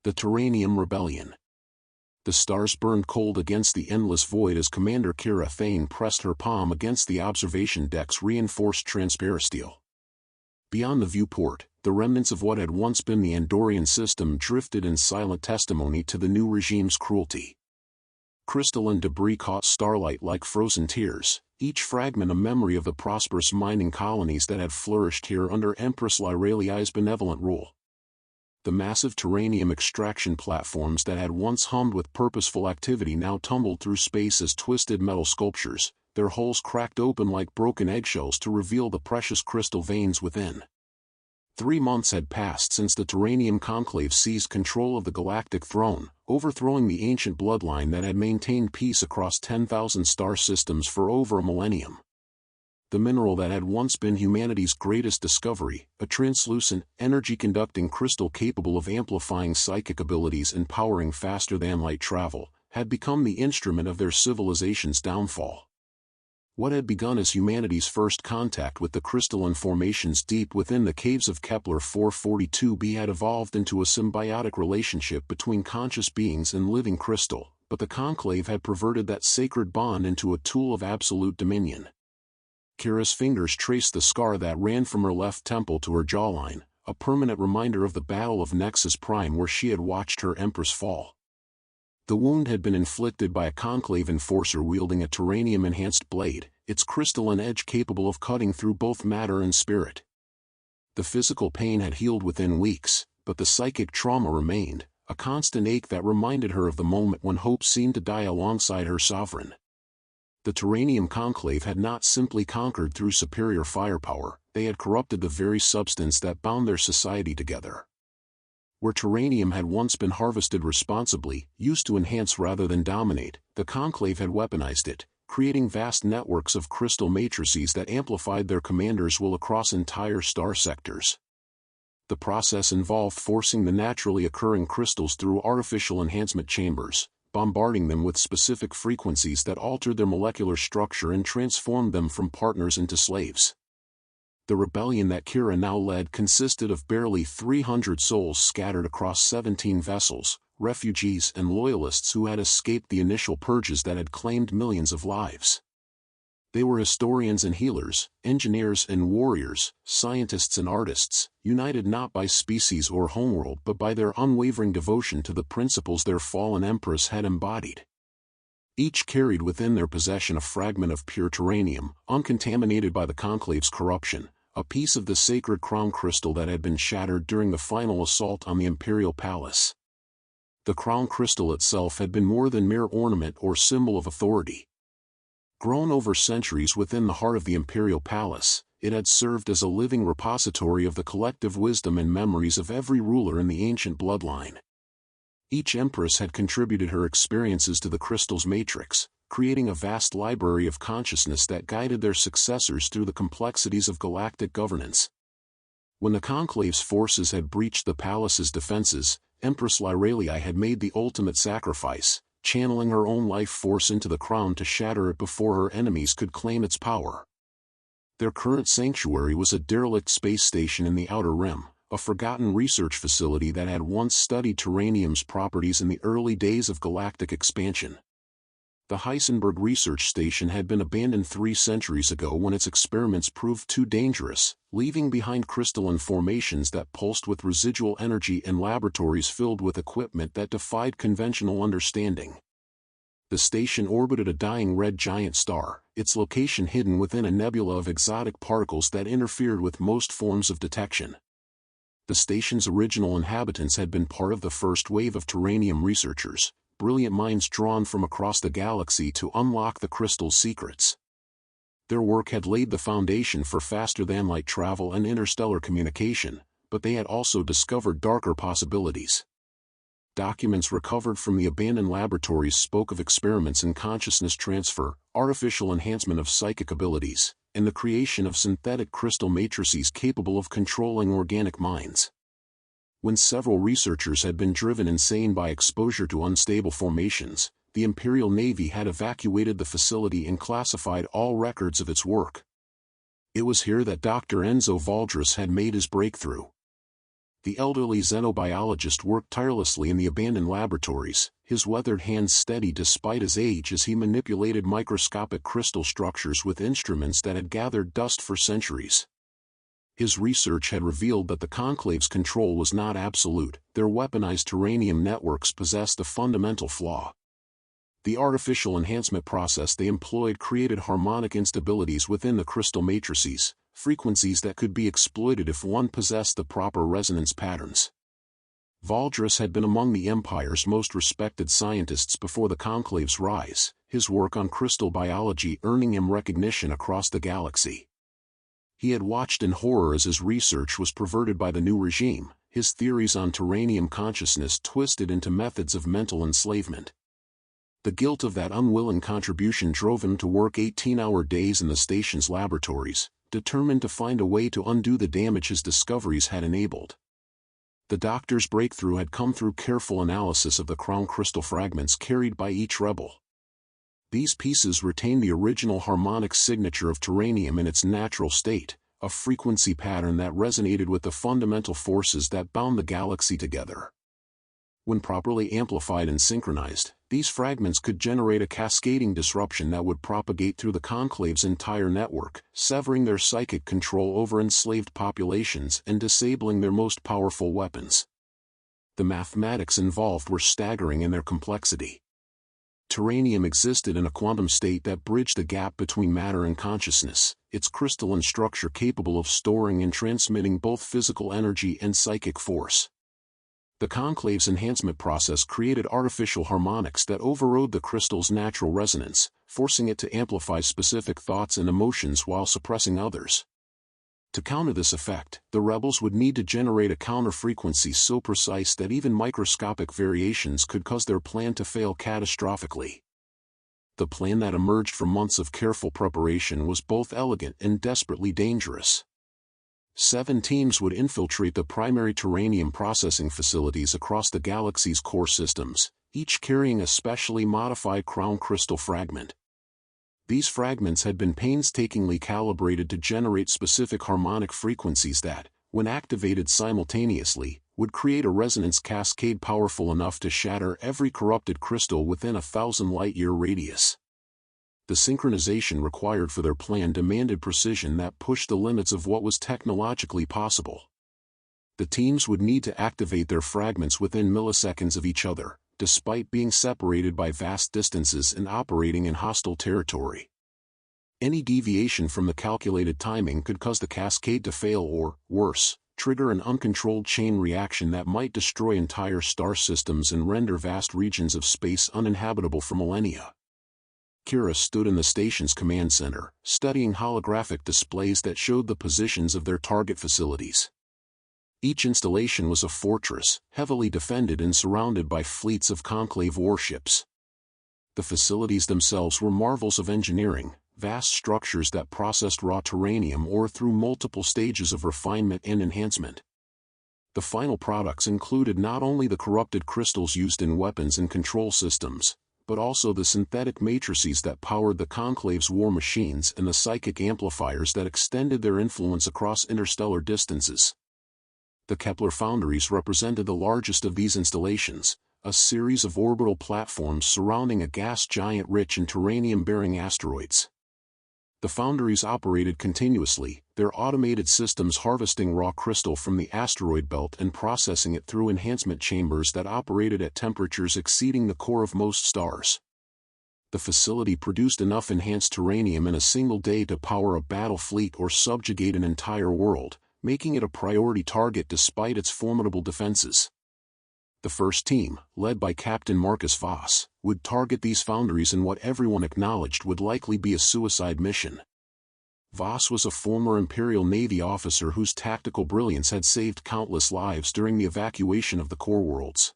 The Terranium Rebellion. The stars burned cold against the endless void as Commander Kira Thane pressed her palm against the observation deck's reinforced transparasteel. Beyond the viewport, the remnants of what had once been the Andorian system drifted in silent testimony to the new regime's cruelty. Crystalline debris caught starlight like frozen tears, each fragment a memory of the prosperous mining colonies that had flourished here under Empress Lyraliai's benevolent rule. The massive terranium extraction platforms that had once hummed with purposeful activity now tumbled through space as twisted metal sculptures, their hulls cracked open like broken eggshells to reveal the precious crystal veins within. 3 months had passed since the Terranium Conclave seized control of the Galactic throne, overthrowing the ancient bloodline that had maintained peace across 10,000 star systems for over a millennium. The mineral that had once been humanity's greatest discovery, a translucent, energy-conducting crystal capable of amplifying psychic abilities and powering faster-than-light travel, had become the instrument of their civilization's downfall. What had begun as humanity's first contact with the crystalline formations deep within the caves of Kepler 442b had evolved into a symbiotic relationship between conscious beings and living crystal, but the Conclave had perverted that sacred bond into a tool of absolute dominion. Kira's fingers traced the scar that ran from her left temple to her jawline, a permanent reminder of the Battle of Nexus Prime where she had watched her Empress fall. The wound had been inflicted by a Conclave enforcer wielding a terranium-enhanced blade, its crystalline edge capable of cutting through both matter and spirit. The physical pain had healed within weeks, but the psychic trauma remained, a constant ache that reminded her of the moment when hope seemed to die alongside her sovereign. The Terranium Conclave had not simply conquered through superior firepower, they had corrupted the very substance that bound their society together. Where terranium had once been harvested responsibly, used to enhance rather than dominate, the Conclave had weaponized it, creating vast networks of crystal matrices that amplified their commander's will across entire star sectors. The process involved forcing the naturally occurring crystals through artificial enhancement chambers, bombarding them with specific frequencies that altered their molecular structure and transformed them from partners into slaves. The rebellion that Kira now led consisted of barely 300 souls scattered across 17 vessels, refugees and loyalists who had escaped the initial purges that had claimed millions of lives. They were historians and healers, engineers and warriors, scientists and artists, united not by species or homeworld but by their unwavering devotion to the principles their fallen empress had embodied. Each carried within their possession a fragment of pure terranium, uncontaminated by the Conclave's corruption, a piece of the sacred crown crystal that had been shattered during the final assault on the Imperial Palace. The crown crystal itself had been more than mere ornament or symbol of authority. Grown over centuries within the heart of the Imperial Palace, it had served as a living repository of the collective wisdom and memories of every ruler in the ancient bloodline. Each empress had contributed her experiences to the crystal's matrix, creating a vast library of consciousness that guided their successors through the complexities of galactic governance. When the Conclave's forces had breached the palace's defenses, Empress Lyraliai had made the ultimate sacrifice, channeling her own life force into the crown to shatter it before her enemies could claim its power. Their current sanctuary was a derelict space station in the Outer Rim, a forgotten research facility that had once studied terranium's properties in the early days of galactic expansion. The Heisenberg Research Station had been abandoned 3 centuries ago when its experiments proved too dangerous, leaving behind crystalline formations that pulsed with residual energy and laboratories filled with equipment that defied conventional understanding. The station orbited a dying red giant star, its location hidden within a nebula of exotic particles that interfered with most forms of detection. The station's original inhabitants had been part of the first wave of terranium researchers, brilliant minds drawn from across the galaxy to unlock the crystal's secrets. Their work had laid the foundation for faster-than-light travel and interstellar communication, but they had also discovered darker possibilities. Documents recovered from the abandoned laboratories spoke of experiments in consciousness transfer, artificial enhancement of psychic abilities, and the creation of synthetic crystal matrices capable of controlling organic minds. When several researchers had been driven insane by exposure to unstable formations, the Imperial Navy had evacuated the facility and classified all records of its work. It was here that Dr. Enzo Valdris had made his breakthrough. The elderly xenobiologist worked tirelessly in the abandoned laboratories, his weathered hands steady despite his age as he manipulated microscopic crystal structures with instruments that had gathered dust for centuries. His research had revealed that the Conclave's control was not absolute. Their weaponized Terranium networks possessed a fundamental flaw. The artificial enhancement process they employed created harmonic instabilities within the crystal matrices, frequencies that could be exploited if one possessed the proper resonance patterns. Valdris had been among the Empire's most respected scientists before the Conclave's rise, his work on crystal biology earning him recognition across the galaxy. He had watched in horror as his research was perverted by the new regime, his theories on Terranium consciousness twisted into methods of mental enslavement. The guilt of that unwilling contribution drove him to work 18-hour days in the station's laboratories, determined to find a way to undo the damage his discoveries had enabled. The Doctor's breakthrough had come through careful analysis of the crown crystal fragments carried by each rebel. These pieces retained the original harmonic signature of Terranium in its natural state, a frequency pattern that resonated with the fundamental forces that bound the galaxy together. When properly amplified and synchronized, these fragments could generate a cascading disruption that would propagate through the Conclave's entire network, severing their psychic control over enslaved populations and disabling their most powerful weapons. The mathematics involved were staggering in their complexity. Terranium existed in a quantum state that bridged the gap between matter and consciousness, its crystalline structure capable of storing and transmitting both physical energy and psychic force. The Conclave's enhancement process created artificial harmonics that overrode the crystal's natural resonance, forcing it to amplify specific thoughts and emotions while suppressing others. To counter this effect, the rebels would need to generate a counter-frequency so precise that even microscopic variations could cause their plan to fail catastrophically. The plan that emerged from months of careful preparation was both elegant and desperately dangerous. 7 teams would infiltrate the primary Terranium processing facilities across the galaxy's core systems, each carrying a specially modified crown crystal fragment. These fragments had been painstakingly calibrated to generate specific harmonic frequencies that, when activated simultaneously, would create a resonance cascade powerful enough to shatter every corrupted crystal within 1,000 light-year radius. The synchronization required for their plan demanded precision that pushed the limits of what was technologically possible. The teams would need to activate their fragments within milliseconds of each other, despite being separated by vast distances and operating in hostile territory. Any deviation from the calculated timing could cause the cascade to fail or, worse, trigger an uncontrolled chain reaction that might destroy entire star systems and render vast regions of space uninhabitable for millennia. Kira stood in the station's command center, studying holographic displays that showed the positions of their target facilities. Each installation was a fortress, heavily defended and surrounded by fleets of Conclave warships. The facilities themselves were marvels of engineering, vast structures that processed raw Terranium ore through multiple stages of refinement and enhancement. The final products included not only the corrupted crystals used in weapons and control systems, but also the synthetic matrices that powered the Conclave's war machines and the psychic amplifiers that extended their influence across interstellar distances. The Kepler foundries represented the largest of these installations, a series of orbital platforms surrounding a gas giant rich in Terranium-bearing asteroids. The foundries operated continuously, their automated systems harvesting raw crystal from the asteroid belt and processing it through enhancement chambers that operated at temperatures exceeding the core of most stars. The facility produced enough enhanced Terranium in a single day to power a battle fleet or subjugate an entire world, making it a priority target despite its formidable defenses. The first team, led by Captain Marcus Voss, would target these foundries in what everyone acknowledged would likely be a suicide mission. Voss was a former Imperial Navy officer whose tactical brilliance had saved countless lives during the evacuation of the core worlds.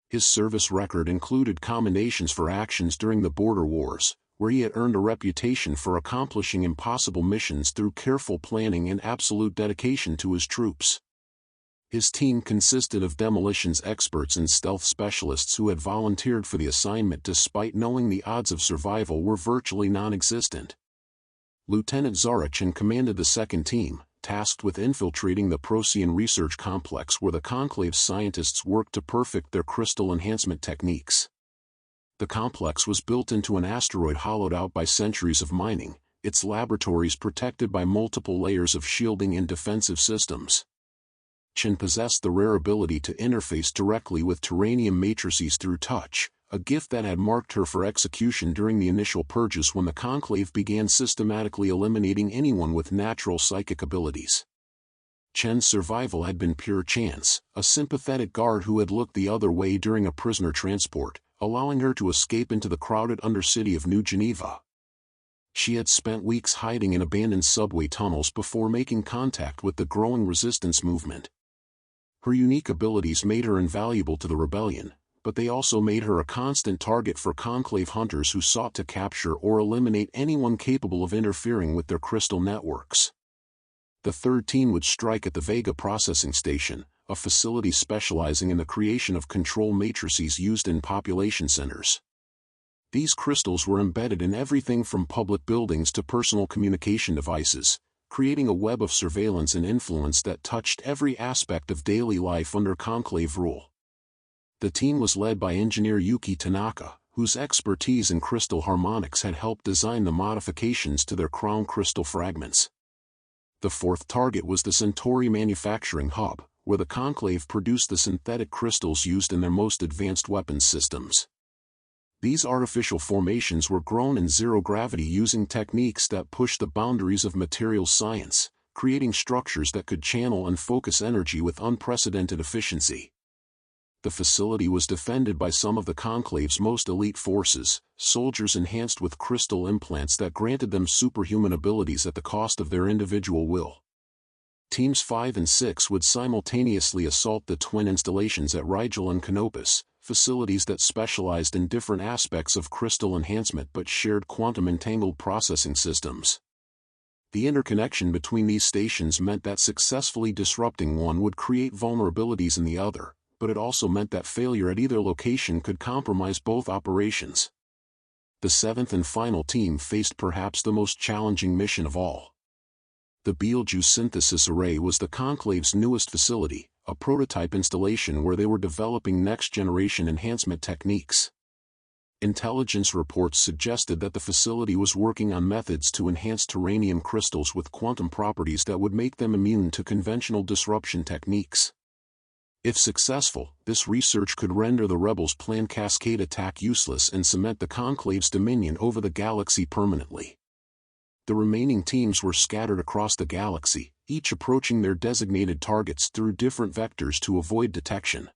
His service record included commendations for actions during the border wars, where he had earned a reputation for accomplishing impossible missions through careful planning and absolute dedication to his troops. His team consisted of demolitions experts and stealth specialists who had volunteered for the assignment despite knowing the odds of survival were virtually non-existent. Lieutenant Zarachin commanded the second team, tasked with infiltrating the Procyon research complex where the Conclave's scientists worked to perfect their crystal enhancement techniques. The complex was built into an asteroid hollowed out by centuries of mining, its laboratories protected by multiple layers of shielding and defensive systems. Chen possessed the rare ability to interface directly with Terranium matrices through touch, a gift that had marked her for execution during the initial purges when the Conclave began systematically eliminating anyone with natural psychic abilities. Chen's survival had been pure chance, a sympathetic guard who had looked the other way during a prisoner transport, allowing her to escape into the crowded undercity of New Geneva. She had spent weeks hiding in abandoned subway tunnels before making contact with the growing resistance movement. Her unique abilities made her invaluable to the rebellion, but they also made her a constant target for Conclave hunters who sought to capture or eliminate anyone capable of interfering with their crystal networks. The third team would strike at the Vega Processing Station, a facility specializing in the creation of control matrices used in population centers. These crystals were embedded in everything from public buildings to personal communication devices, creating a web of surveillance and influence that touched every aspect of daily life under Conclave rule. The team was led by engineer Yuki Tanaka, whose expertise in crystal harmonics had helped design the modifications to their crown crystal fragments. The fourth target was the Centauri manufacturing hub, where the Conclave produced the synthetic crystals used in their most advanced weapons systems. These artificial formations were grown in zero gravity using techniques that pushed the boundaries of materials science, creating structures that could channel and focus energy with unprecedented efficiency. The facility was defended by some of the Conclave's most elite forces, soldiers enhanced with crystal implants that granted them superhuman abilities at the cost of their individual will. Teams 5 and 6 would simultaneously assault the twin installations at Rigel and Canopus, facilities that specialized in different aspects of crystal enhancement but shared quantum-entangled processing systems. The interconnection between these stations meant that successfully disrupting one would create vulnerabilities in the other, but it also meant that failure at either location could compromise both operations. The seventh and final team faced perhaps the most challenging mission of all. The Betelgeuse Synthesis Array was the Conclave's newest facility, a prototype installation where they were developing next-generation enhancement techniques. Intelligence reports suggested that the facility was working on methods to enhance Terranium crystals with quantum properties that would make them immune to conventional disruption techniques. If successful, this research could render the rebels' planned cascade attack useless and cement the Conclave's dominion over the galaxy permanently. The remaining teams were scattered across the galaxy, each approaching their designated targets through different vectors to avoid detection.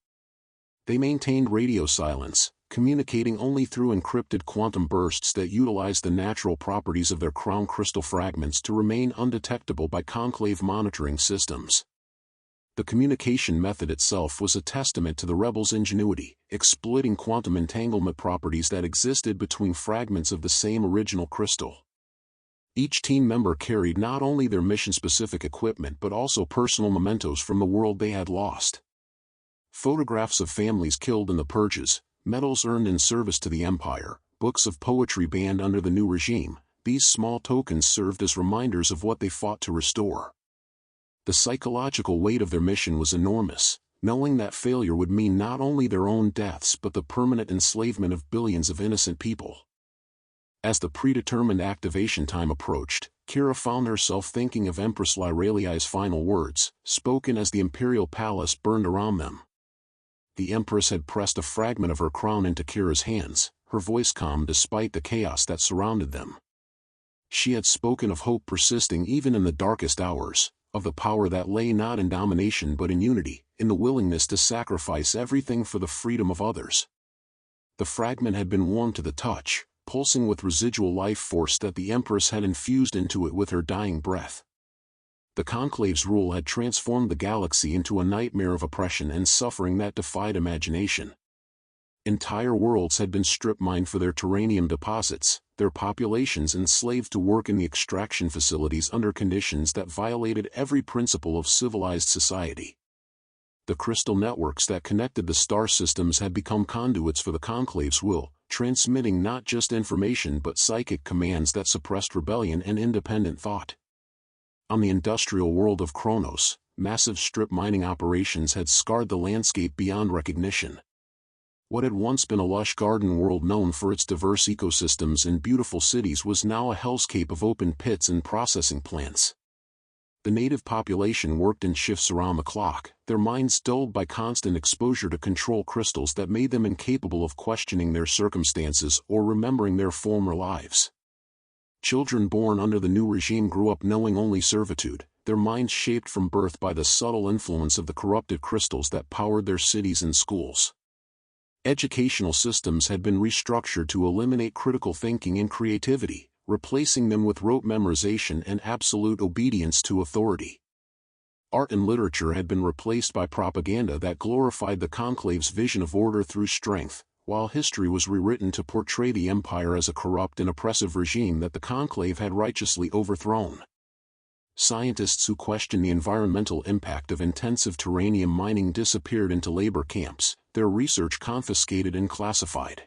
They maintained radio silence, communicating only through encrypted quantum bursts that utilized the natural properties of their crown crystal fragments to remain undetectable by Conclave monitoring systems. The communication method itself was a testament to the rebels' ingenuity, exploiting quantum entanglement properties that existed between fragments of the same original crystal. Each team member carried not only their mission-specific equipment but also personal mementos from the world they had lost. Photographs of families killed in the purges, medals earned in service to the Empire, books of poetry banned under the new regime, these small tokens served as reminders of what they fought to restore. The psychological weight of their mission was enormous, knowing that failure would mean not only their own deaths but the permanent enslavement of billions of innocent people. As the predetermined activation time approached, Kira found herself thinking of Empress Lyraliai's final words, spoken as the Imperial Palace burned around them. The Empress had pressed a fragment of her crown into Kira's hands, her voice calm despite the chaos that surrounded them. She had spoken of hope persisting even in the darkest hours, of the power that lay not in domination but in unity, in the willingness to sacrifice everything for the freedom of others. The fragment had been warm to the touch, pulsing with residual life force that the Empress had infused into it with her dying breath. The Conclave's rule had transformed the galaxy into a nightmare of oppression and suffering that defied imagination. Entire worlds had been strip-mined for their Terranium deposits, their populations enslaved to work in the extraction facilities under conditions that violated every principle of civilized society. The crystal networks that connected the star systems had become conduits for the Conclave's will, transmitting not just information but psychic commands that suppressed rebellion and independent thought. On the industrial world of Kronos, massive strip mining operations had scarred the landscape beyond recognition. What had once been a lush garden world known for its diverse ecosystems and beautiful cities was now a hellscape of open pits and processing plants. The native population worked in shifts around the clock, their minds dulled by constant exposure to control crystals that made them incapable of questioning their circumstances or remembering their former lives. Children born under the new regime grew up knowing only servitude, their minds shaped from birth by the subtle influence of the corrupted crystals that powered their cities and schools. Educational systems had been restructured to eliminate critical thinking and creativity, replacing them with rote memorization and absolute obedience to authority. Art and literature had been replaced by propaganda that glorified the conclave's vision of order through strength, while history was rewritten to portray the empire as a corrupt and oppressive regime that the conclave had righteously overthrown. Scientists who questioned the environmental impact of intensive terranium mining disappeared into labor camps, their research confiscated and classified.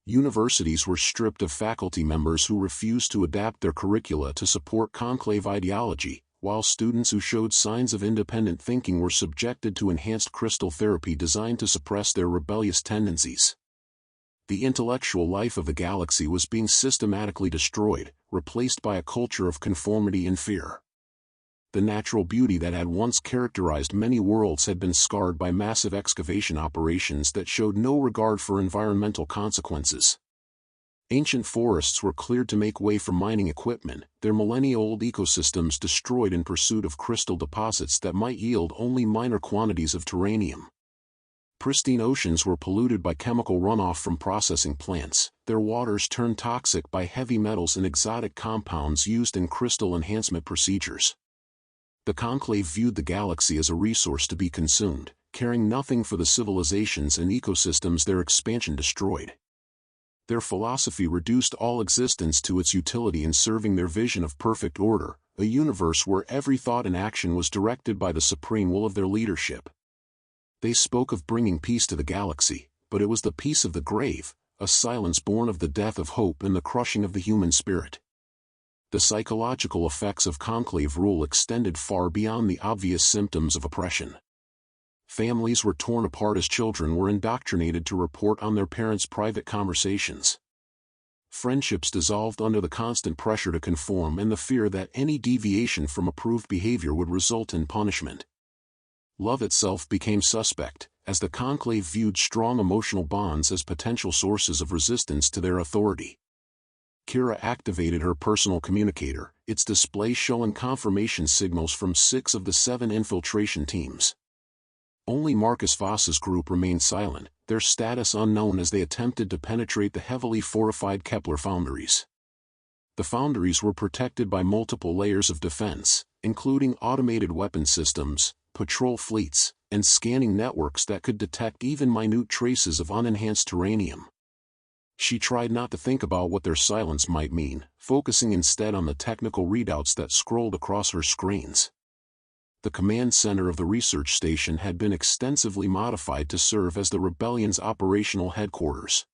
Universities were stripped of faculty members who refused to adapt their curricula to support conclave ideology, while students who showed signs of independent thinking were subjected to enhanced crystal therapy designed to suppress their rebellious tendencies. The intellectual life of the galaxy was being systematically destroyed, replaced by a culture of conformity and fear. The natural beauty that had once characterized many worlds had been scarred by massive excavation operations that showed no regard for environmental consequences. Ancient forests were cleared to make way for mining equipment, their millennia-old ecosystems destroyed in pursuit of crystal deposits that might yield only minor quantities of terranium. Pristine oceans were polluted by chemical runoff from processing plants, their waters turned toxic by heavy metals and exotic compounds used in crystal enhancement procedures. The conclave viewed the galaxy as a resource to be consumed, caring nothing for the civilizations and ecosystems their expansion destroyed. Their philosophy reduced all existence to its utility in serving their vision of perfect order, a universe where every thought and action was directed by the supreme will of their leadership. They spoke of bringing peace to the galaxy, but it was the peace of the grave, a silence born of the death of hope and the crushing of the human spirit. The psychological effects of conclave rule extended far beyond the obvious symptoms of oppression. Families were torn apart as children were indoctrinated to report on their parents' private conversations. Friendships dissolved under the constant pressure to conform and the fear that any deviation from approved behavior would result in punishment. Love itself became suspect, as the conclave viewed strong emotional bonds as potential sources of resistance to their authority. Kira activated her personal communicator, its display showing confirmation signals from 6 of the 7 infiltration teams. Only Marcus Voss's group remained silent, their status unknown as they attempted to penetrate the heavily fortified Kepler foundries. The foundries were protected by multiple layers of defense, including automated weapon systems, patrol fleets, and scanning networks that could detect even minute traces of unenhanced terranium. She tried not to think about what their silence might mean, focusing instead on the technical readouts that scrolled across her screens. The command center of the research station had been extensively modified to serve as the rebellion's operational headquarters.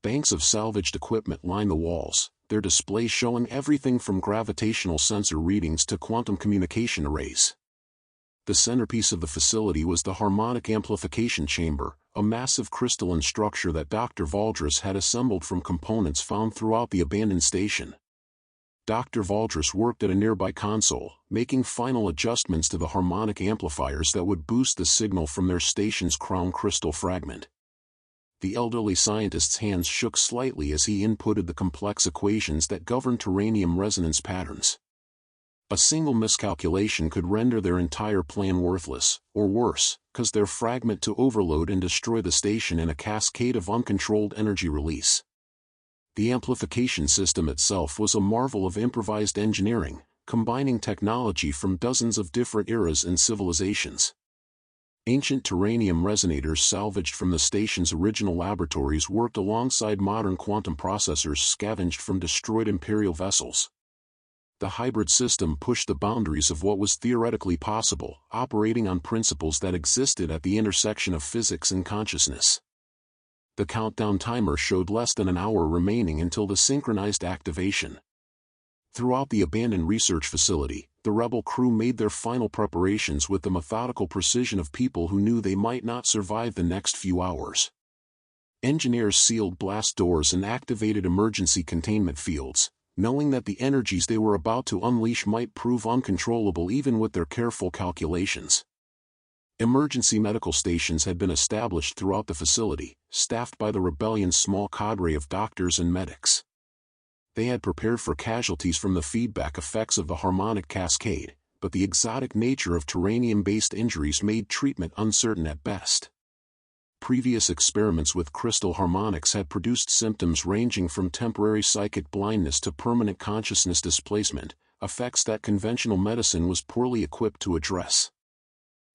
Banks of salvaged equipment lined the walls, their displays showing everything from gravitational sensor readings to quantum communication arrays. The centerpiece of the facility was the harmonic amplification chamber, a massive crystalline structure that Dr. Valdris had assembled from components found throughout the abandoned station. Dr. Valdris worked at a nearby console, making final adjustments to the harmonic amplifiers that would boost the signal from their station's crown crystal fragment. The elderly scientist's hands shook slightly as he inputted the complex equations that govern terranium resonance patterns. A single miscalculation could render their entire plan worthless, or worse, cause their fragment to overload and destroy the station in a cascade of uncontrolled energy release. The amplification system itself was a marvel of improvised engineering, combining technology from dozens of different eras and civilizations. Ancient terranium resonators salvaged from the station's original laboratories worked alongside modern quantum processors scavenged from destroyed Imperial vessels. The hybrid system pushed the boundaries of what was theoretically possible, operating on principles that existed at the intersection of physics and consciousness. The countdown timer showed less than an hour remaining until the synchronized activation. Throughout the abandoned research facility, the rebel crew made their final preparations with the methodical precision of people who knew they might not survive the next few hours. Engineers sealed blast doors and activated emergency containment fields, knowing that the energies they were about to unleash might prove uncontrollable even with their careful calculations. Emergency medical stations had been established throughout the facility, staffed by the rebellion's small cadre of doctors and medics. They had prepared for casualties from the feedback effects of the harmonic cascade, but the exotic nature of terranium-based injuries made treatment uncertain at best. Previous experiments with crystal harmonics had produced symptoms ranging from temporary psychic blindness to permanent consciousness displacement, effects that conventional medicine was poorly equipped to address.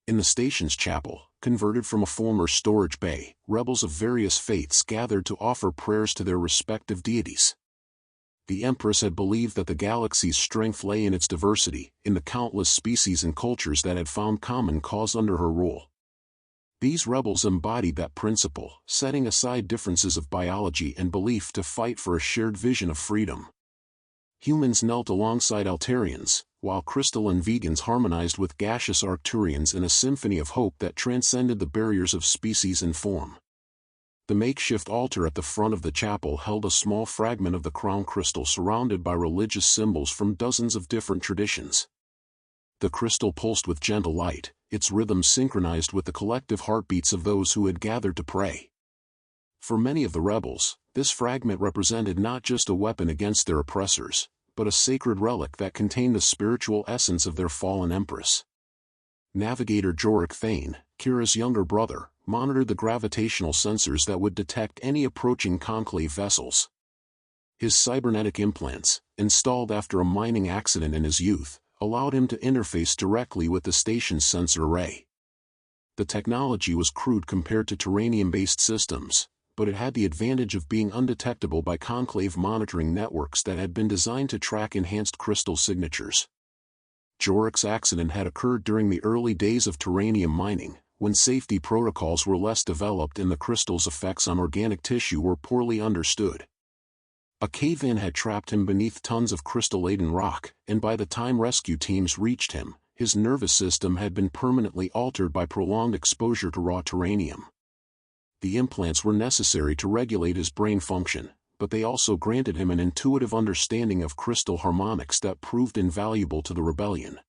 In the station's chapel, converted from a former storage bay, rebels of various faiths gathered to offer prayers to their respective deities. The Empress had believed that the galaxy's strength lay in its diversity, in the countless species and cultures that had found common cause under her rule. These rebels embodied that principle, setting aside differences of biology and belief to fight for a shared vision of freedom. Humans knelt alongside Altarians, while crystalline vegans harmonized with gaseous Arcturians in a symphony of hope that transcended the barriers of species and form. The makeshift altar at the front of the chapel held a small fragment of the crown crystal surrounded by religious symbols from dozens of different traditions. The crystal pulsed with gentle light, its rhythm synchronized with the collective heartbeats of those who had gathered to pray. For many of the rebels, this fragment represented not just a weapon against their oppressors, but a sacred relic that contained the spiritual essence of their fallen empress. Navigator Jorik Thane, Kira's younger brother, monitored the gravitational sensors that would detect any approaching conclave vessels. His cybernetic implants, installed after a mining accident in his youth, allowed him to interface directly with the station's sensor array. The technology was crude compared to terranium-based systems, but it had the advantage of being undetectable by conclave monitoring networks that had been designed to track enhanced crystal signatures. Jorik's accident had occurred during the early days of terranium mining, when safety protocols were less developed and the crystal's effects on organic tissue were poorly understood. A cave-in had trapped him beneath tons of crystal-laden rock, and by the time rescue teams reached him, his nervous system had been permanently altered by prolonged exposure to raw terranium. The implants were necessary to regulate his brain function, but they also granted him an intuitive understanding of crystal harmonics that proved invaluable to the rebellion.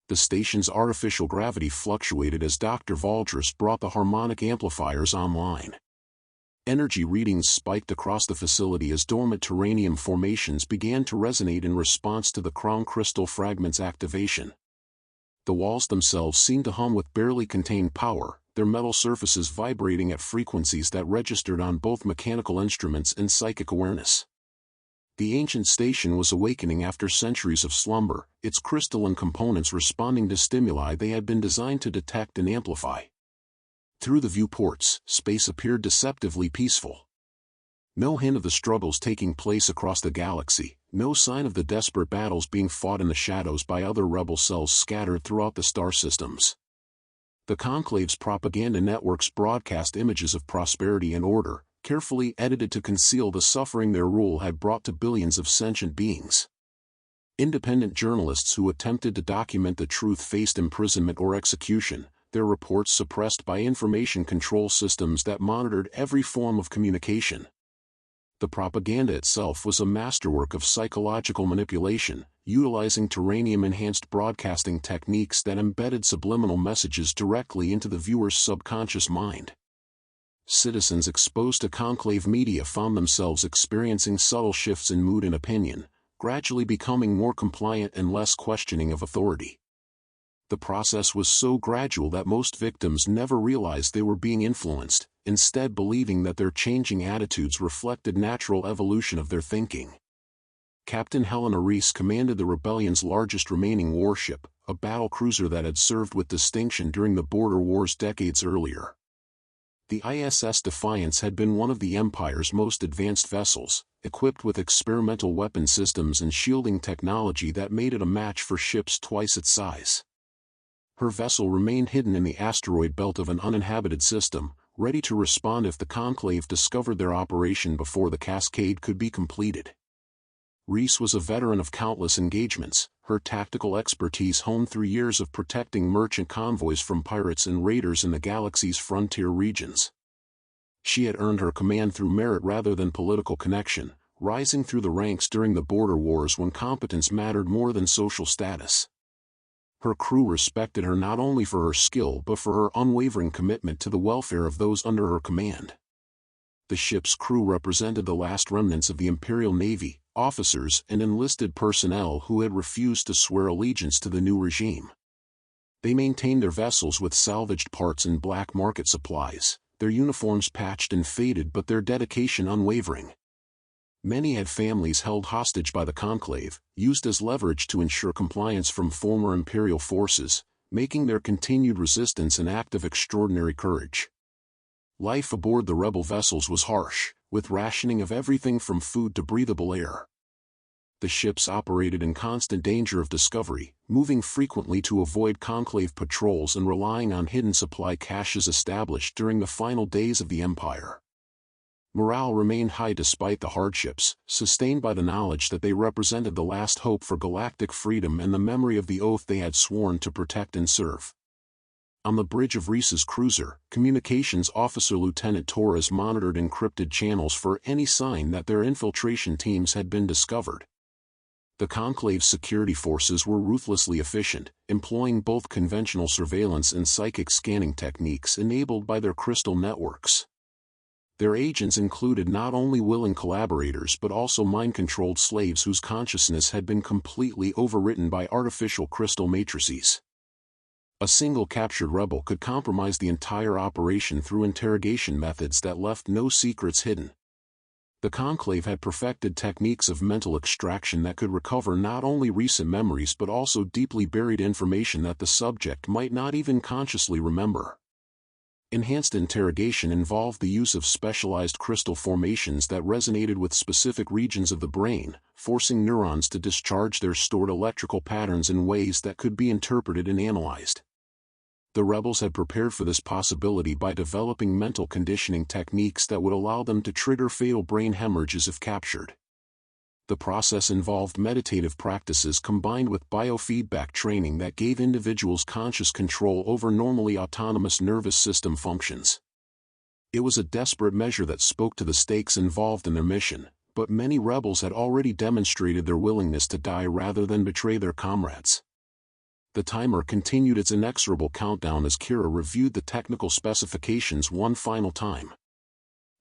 The station's artificial gravity fluctuated as Dr. Valdris brought the harmonic amplifiers online. Energy readings spiked across the facility as dormant terranium formations began to resonate in response to the crown crystal fragment's activation. The walls themselves seemed to hum with barely contained power, their metal surfaces vibrating at frequencies that registered on both mechanical instruments and psychic awareness. The ancient station was awakening after centuries of slumber, its crystalline components responding to stimuli they had been designed to detect and amplify. Through the viewports, space appeared deceptively peaceful. No hint of the struggles taking place across the galaxy, no sign of the desperate battles being fought in the shadows by other rebel cells scattered throughout the star systems. The Conclave's propaganda networks broadcast images of prosperity and order, carefully edited to conceal the suffering their rule had brought to billions of sentient beings. Independent journalists who attempted to document the truth faced imprisonment or execution, their reports suppressed by information control systems that monitored every form of communication. The propaganda itself was a masterwork of psychological manipulation, utilizing terranium-enhanced broadcasting techniques that embedded subliminal messages directly into the viewer's subconscious mind. Citizens exposed to conclave media found themselves experiencing subtle shifts in mood and opinion, gradually becoming more compliant and less questioning of authority. The process was so gradual that most victims never realized they were being influenced, instead believing that their changing attitudes reflected natural evolution of their thinking. Captain Helena Reese commanded the rebellion's largest remaining warship, a battle cruiser that had served with distinction during the border wars decades earlier. The ISS Defiance had been one of the Empire's most advanced vessels, equipped with experimental weapon systems and shielding technology that made it a match for ships twice its size. Her vessel remained hidden in the asteroid belt of an uninhabited system, ready to respond if the Conclave discovered their operation before the cascade could be completed. Reese was a veteran of countless engagements, her tactical expertise honed through years of protecting merchant convoys from pirates and raiders in the galaxy's frontier regions. She had earned her command through merit rather than political connection, rising through the ranks during the border wars when competence mattered more than social status. Her crew respected her not only for her skill but for her unwavering commitment to the welfare of those under her command. The ship's crew represented the last remnants of the Imperial Navy, officers and enlisted personnel who had refused to swear allegiance to the new regime. They maintained their vessels with salvaged parts and black market supplies, their uniforms patched and faded but their dedication unwavering. Many had families held hostage by the Conclave, used as leverage to ensure compliance from former Imperial forces, making their continued resistance an act of extraordinary courage. Life aboard the rebel vessels was harsh, with rationing of everything from food to breathable air. The ships operated in constant danger of discovery, moving frequently to avoid Conclave patrols and relying on hidden supply caches established during the final days of the Empire. Morale remained high despite the hardships, sustained by the knowledge that they represented the last hope for galactic freedom and the memory of the oath they had sworn to protect and serve. On the bridge of Reese's cruiser, Communications Officer Lieutenant Torres monitored encrypted channels for any sign that their infiltration teams had been discovered. The Conclave's security forces were ruthlessly efficient, employing both conventional surveillance and psychic scanning techniques enabled by their crystal networks. Their agents included not only willing collaborators but also mind-controlled slaves whose consciousness had been completely overwritten by artificial crystal matrices. A single captured rebel could compromise the entire operation through interrogation methods that left no secrets hidden. The Conclave had perfected techniques of mental extraction that could recover not only recent memories but also deeply buried information that the subject might not even consciously remember. Enhanced interrogation involved the use of specialized crystal formations that resonated with specific regions of the brain, forcing neurons to discharge their stored electrical patterns in ways that could be interpreted and analyzed. The rebels had prepared for this possibility by developing mental conditioning techniques that would allow them to trigger fatal brain hemorrhages if captured. The process involved meditative practices combined with biofeedback training that gave individuals conscious control over normally autonomous nervous system functions. It was a desperate measure that spoke to the stakes involved in their mission, but many rebels had already demonstrated their willingness to die rather than betray their comrades. The timer continued its inexorable countdown as Kira reviewed the technical specifications one final time.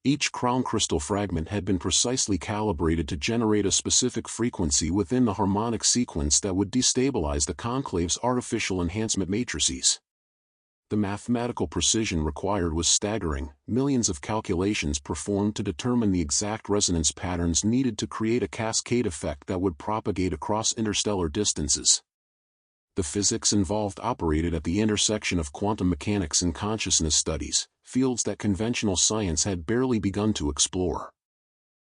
Each crown crystal fragment had been precisely calibrated to generate a specific frequency within the harmonic sequence that would destabilize the Conclave's artificial enhancement matrices. The mathematical precision required was staggering, millions of calculations performed to determine the exact resonance patterns needed to create a cascade effect that would propagate across interstellar distances. The physics involved operated at the intersection of quantum mechanics and consciousness studies, fields that conventional science had barely begun to explore.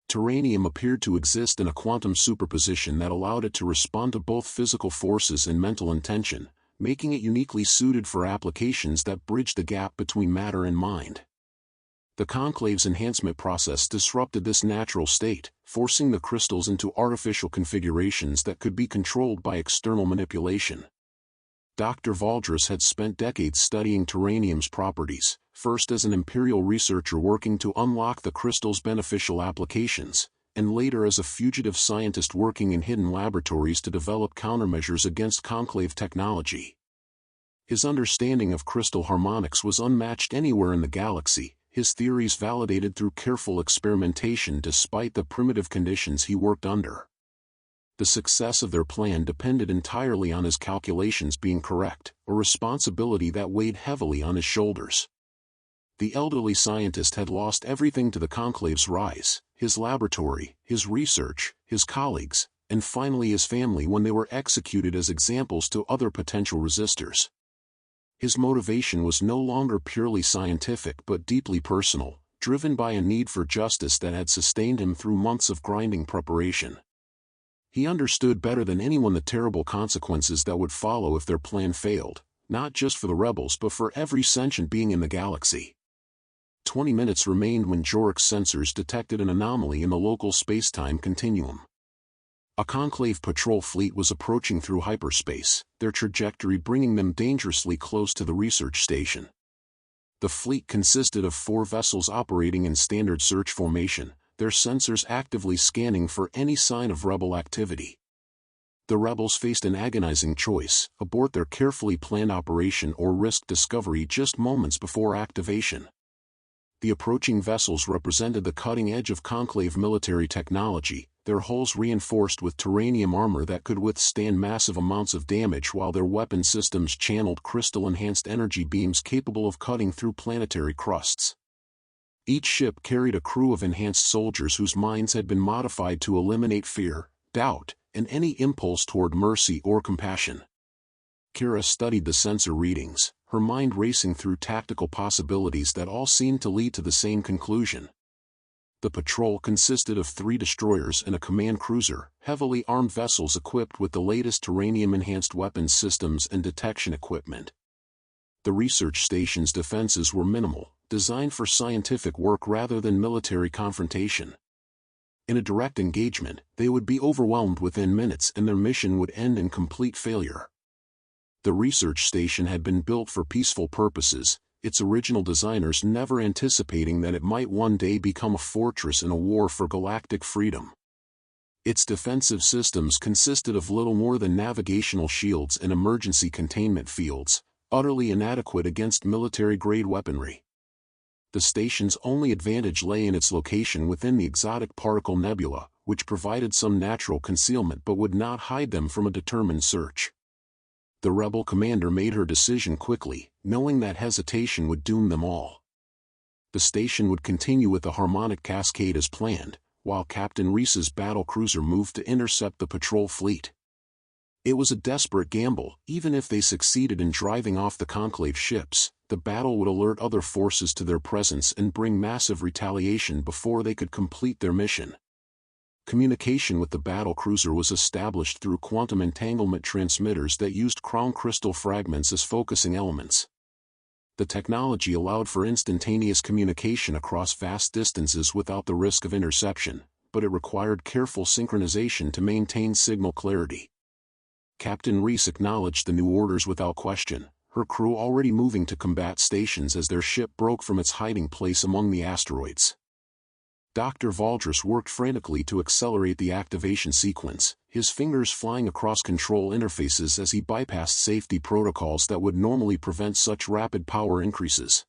Terranium appeared to exist in a quantum superposition that allowed it to respond to both physical forces and mental intention, making it uniquely suited for applications that bridged the gap between matter and mind. The Conclave's enhancement process disrupted this natural state, forcing the crystals into artificial configurations that could be controlled by external manipulation. Dr. Valdris had spent decades studying terranium's properties, first as an imperial researcher working to unlock the crystal's beneficial applications, and later as a fugitive scientist working in hidden laboratories to develop countermeasures against Conclave technology. His understanding of crystal harmonics was unmatched anywhere in the galaxy, his theories validated through careful experimentation despite the primitive conditions he worked under. The success of their plan depended entirely on his calculations being correct, a responsibility that weighed heavily on his shoulders. The elderly scientist had lost everything to the Conclave's rise, his laboratory, his research, his colleagues, and finally his family when they were executed as examples to other potential resistors. His motivation was no longer purely scientific but deeply personal, driven by a need for justice that had sustained him through months of grinding preparation. He understood better than anyone the terrible consequences that would follow if their plan failed, not just for the rebels but for every sentient being in the galaxy. 20 minutes remained when Jorik's sensors detected an anomaly in the local space-time continuum. A Conclave patrol fleet was approaching through hyperspace, their trajectory bringing them dangerously close to the research station. The fleet consisted of 4 vessels operating in standard search formation, their sensors actively scanning for any sign of rebel activity. The rebels faced an agonizing choice: abort their carefully planned operation or risk discovery just moments before activation. The approaching vessels represented the cutting edge of Conclave military technology, their hulls reinforced with terranium armor that could withstand massive amounts of damage, while their weapon systems channeled crystal-enhanced energy beams capable of cutting through planetary crusts. Each ship carried a crew of enhanced soldiers whose minds had been modified to eliminate fear, doubt, and any impulse toward mercy or compassion. Kira studied the sensor readings, her mind racing through tactical possibilities that all seemed to lead to the same conclusion. The patrol consisted of 3 destroyers and a command cruiser, heavily armed vessels equipped with the latest terranium-enhanced weapons systems and detection equipment. The research station's defenses were minimal, designed for scientific work rather than military confrontation. In a direct engagement, they would be overwhelmed within minutes and their mission would end in complete failure. The research station had been built for peaceful purposes, its original designers never anticipating that it might one day become a fortress in a war for galactic freedom. Its defensive systems consisted of little more than navigational shields and emergency containment fields, utterly inadequate against military-grade weaponry. The station's only advantage lay in its location within the exotic particle nebula, which provided some natural concealment but would not hide them from a determined search. The rebel commander made her decision quickly, knowing that hesitation would doom them all. The station would continue with the harmonic cascade as planned, while Captain Reese's battlecruiser moved to intercept the patrol fleet. It was a desperate gamble. Even if they succeeded in driving off the Conclave ships, the battle would alert other forces to their presence and bring massive retaliation before they could complete their mission. Communication with the battlecruiser was established through quantum entanglement transmitters that used crown crystal fragments as focusing elements. The technology allowed for instantaneous communication across vast distances without the risk of interception, but it required careful synchronization to maintain signal clarity. Captain Reese acknowledged the new orders without question, her crew already moving to combat stations as their ship broke from its hiding place among the asteroids. Dr. Valdris worked frantically to accelerate the activation sequence, his fingers flying across control interfaces as he bypassed safety protocols that would normally prevent such rapid power increases.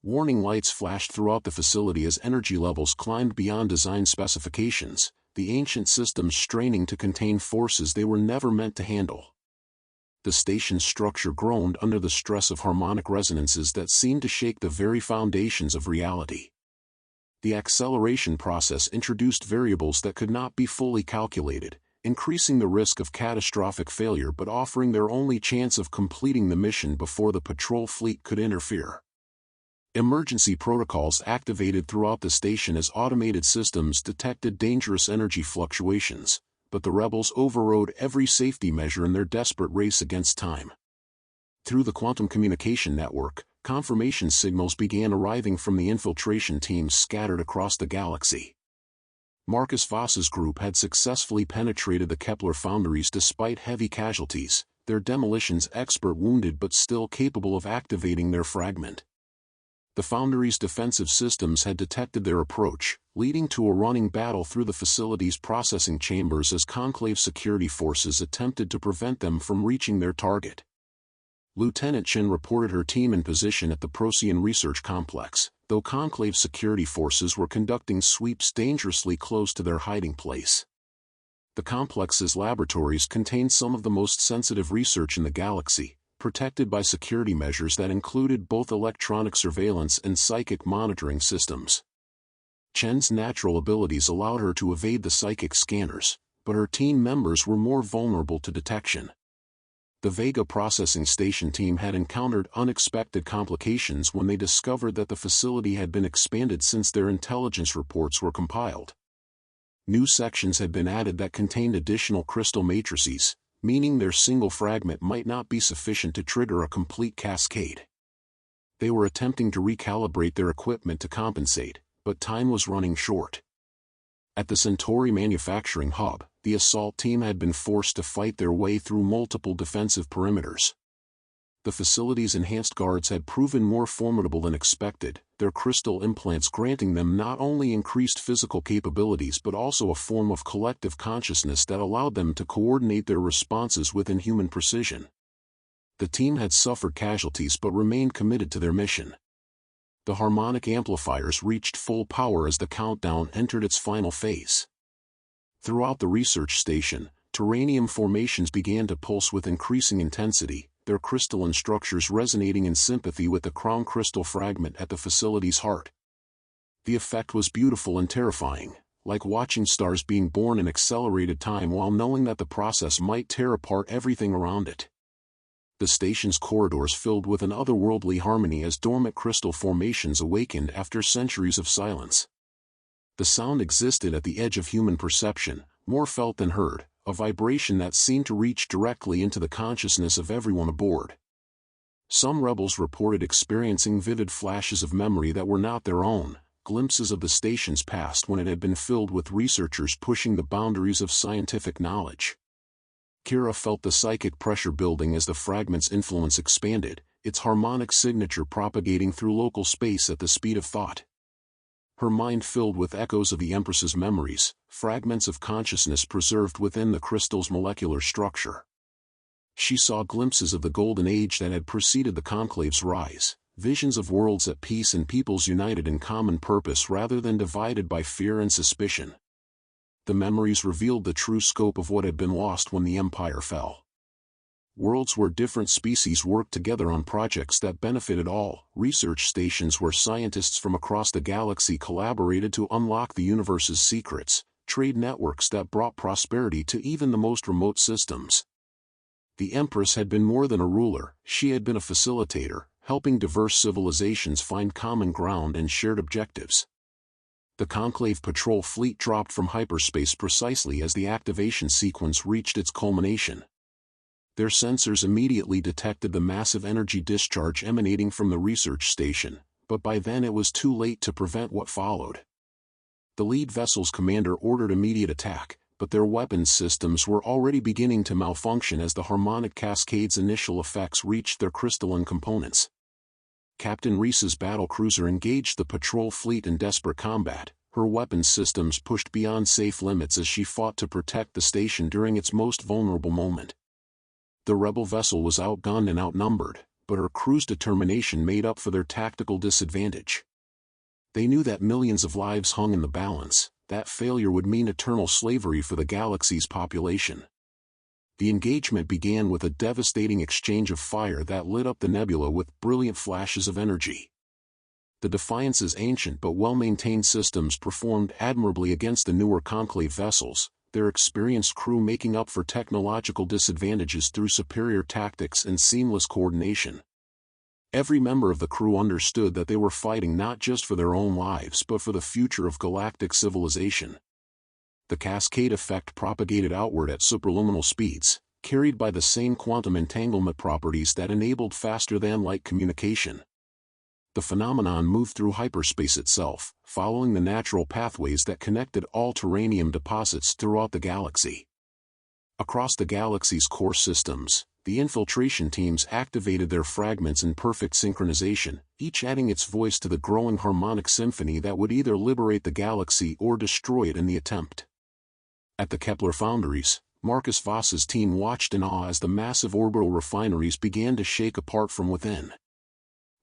Warning lights flashed throughout the facility as energy levels climbed beyond design specifications, the ancient systems straining to contain forces they were never meant to handle. The station's structure groaned under the stress of harmonic resonances that seemed to shake the very foundations of reality. The acceleration process introduced variables that could not be fully calculated, increasing the risk of catastrophic failure but offering their only chance of completing the mission before the patrol fleet could interfere. Emergency protocols activated throughout the station as automated systems detected dangerous energy fluctuations, but the rebels overrode every safety measure in their desperate race against time. Through the quantum communication network, confirmation signals began arriving from the infiltration teams scattered across the galaxy. Marcus Voss's group had successfully penetrated the Kepler foundries despite heavy casualties, their demolitions expert wounded but still capable of activating their fragment. The foundry's defensive systems had detected their approach, leading to a running battle through the facility's processing chambers as Conclave security forces attempted to prevent them from reaching their target. Lieutenant Chen reported her team in position at the Procyon Research Complex, though Conclave security forces were conducting sweeps dangerously close to their hiding place. The complex's laboratories contained some of the most sensitive research in the galaxy, protected by security measures that included both electronic surveillance and psychic monitoring systems. Chen's natural abilities allowed her to evade the psychic scanners, but her team members were more vulnerable to detection. The Vega processing station team had encountered unexpected complications when they discovered that the facility had been expanded since their intelligence reports were compiled. New sections had been added that contained additional crystal matrices, meaning their single fragment might not be sufficient to trigger a complete cascade. They were attempting to recalibrate their equipment to compensate, but time was running short. At the Centauri manufacturing hub, the assault team had been forced to fight their way through multiple defensive perimeters. The facility's enhanced guards had proven more formidable than expected, their crystal implants granting them not only increased physical capabilities but also a form of collective consciousness that allowed them to coordinate their responses with inhuman precision. The team had suffered casualties but remained committed to their mission. The harmonic amplifiers reached full power as the countdown entered its final phase. Throughout the research station, terranium formations began to pulse with increasing intensity, their crystalline structures resonating in sympathy with the crown crystal fragment at the facility's heart. The effect was beautiful and terrifying, like watching stars being born in accelerated time while knowing that the process might tear apart everything around it. The station's corridors filled with an otherworldly harmony as dormant crystal formations awakened after centuries of silence. The sound existed at the edge of human perception, more felt than heard, a vibration that seemed to reach directly into the consciousness of everyone aboard. Some rebels reported experiencing vivid flashes of memory that were not their own, glimpses of the station's past when it had been filled with researchers pushing the boundaries of scientific knowledge. Kira felt the psychic pressure building as the fragment's influence expanded, its harmonic signature propagating through local space at the speed of thought. Her mind filled with echoes of the Empress's memories, fragments of consciousness preserved within the crystal's molecular structure. She saw glimpses of the golden age that had preceded the conclave's rise, visions of worlds at peace and peoples united in common purpose rather than divided by fear and suspicion. The memories revealed the true scope of what had been lost when the Empire fell. Worlds where different species worked together on projects that benefited all, research stations where scientists from across the galaxy collaborated to unlock the universe's secrets, trade networks that brought prosperity to even the most remote systems. The Empress had been more than a ruler, she had been a facilitator, helping diverse civilizations find common ground and shared objectives. The Conclave patrol fleet dropped from hyperspace precisely as the activation sequence reached its culmination. Their sensors immediately detected the massive energy discharge emanating from the research station, but by then it was too late to prevent what followed. The lead vessel's commander ordered immediate attack, but their weapons systems were already beginning to malfunction as the harmonic cascade's initial effects reached their crystalline components. Captain Reese's battlecruiser engaged the patrol fleet in desperate combat, her weapons systems pushed beyond safe limits as she fought to protect the station during its most vulnerable moment. The rebel vessel was outgunned and outnumbered, but her crew's determination made up for their tactical disadvantage. They knew that millions of lives hung in the balance, that failure would mean eternal slavery for the galaxy's population. The engagement began with a devastating exchange of fire that lit up the nebula with brilliant flashes of energy. The Defiance's ancient but well-maintained systems performed admirably against the newer Conclave vessels, their experienced crew making up for technological disadvantages through superior tactics and seamless coordination. Every member of the crew understood that they were fighting not just for their own lives but for the future of galactic civilization. The cascade effect propagated outward at supraluminal speeds, carried by the same quantum entanglement properties that enabled faster-than-light communication. The phenomenon moved through hyperspace itself, following the natural pathways that connected all terranium deposits throughout the galaxy. Across the galaxy's core systems, the infiltration teams activated their fragments in perfect synchronization, each adding its voice to the growing harmonic symphony that would either liberate the galaxy or destroy it in the attempt. At the Kepler foundries, Marcus Voss's team watched in awe as the massive orbital refineries began to shake apart from within.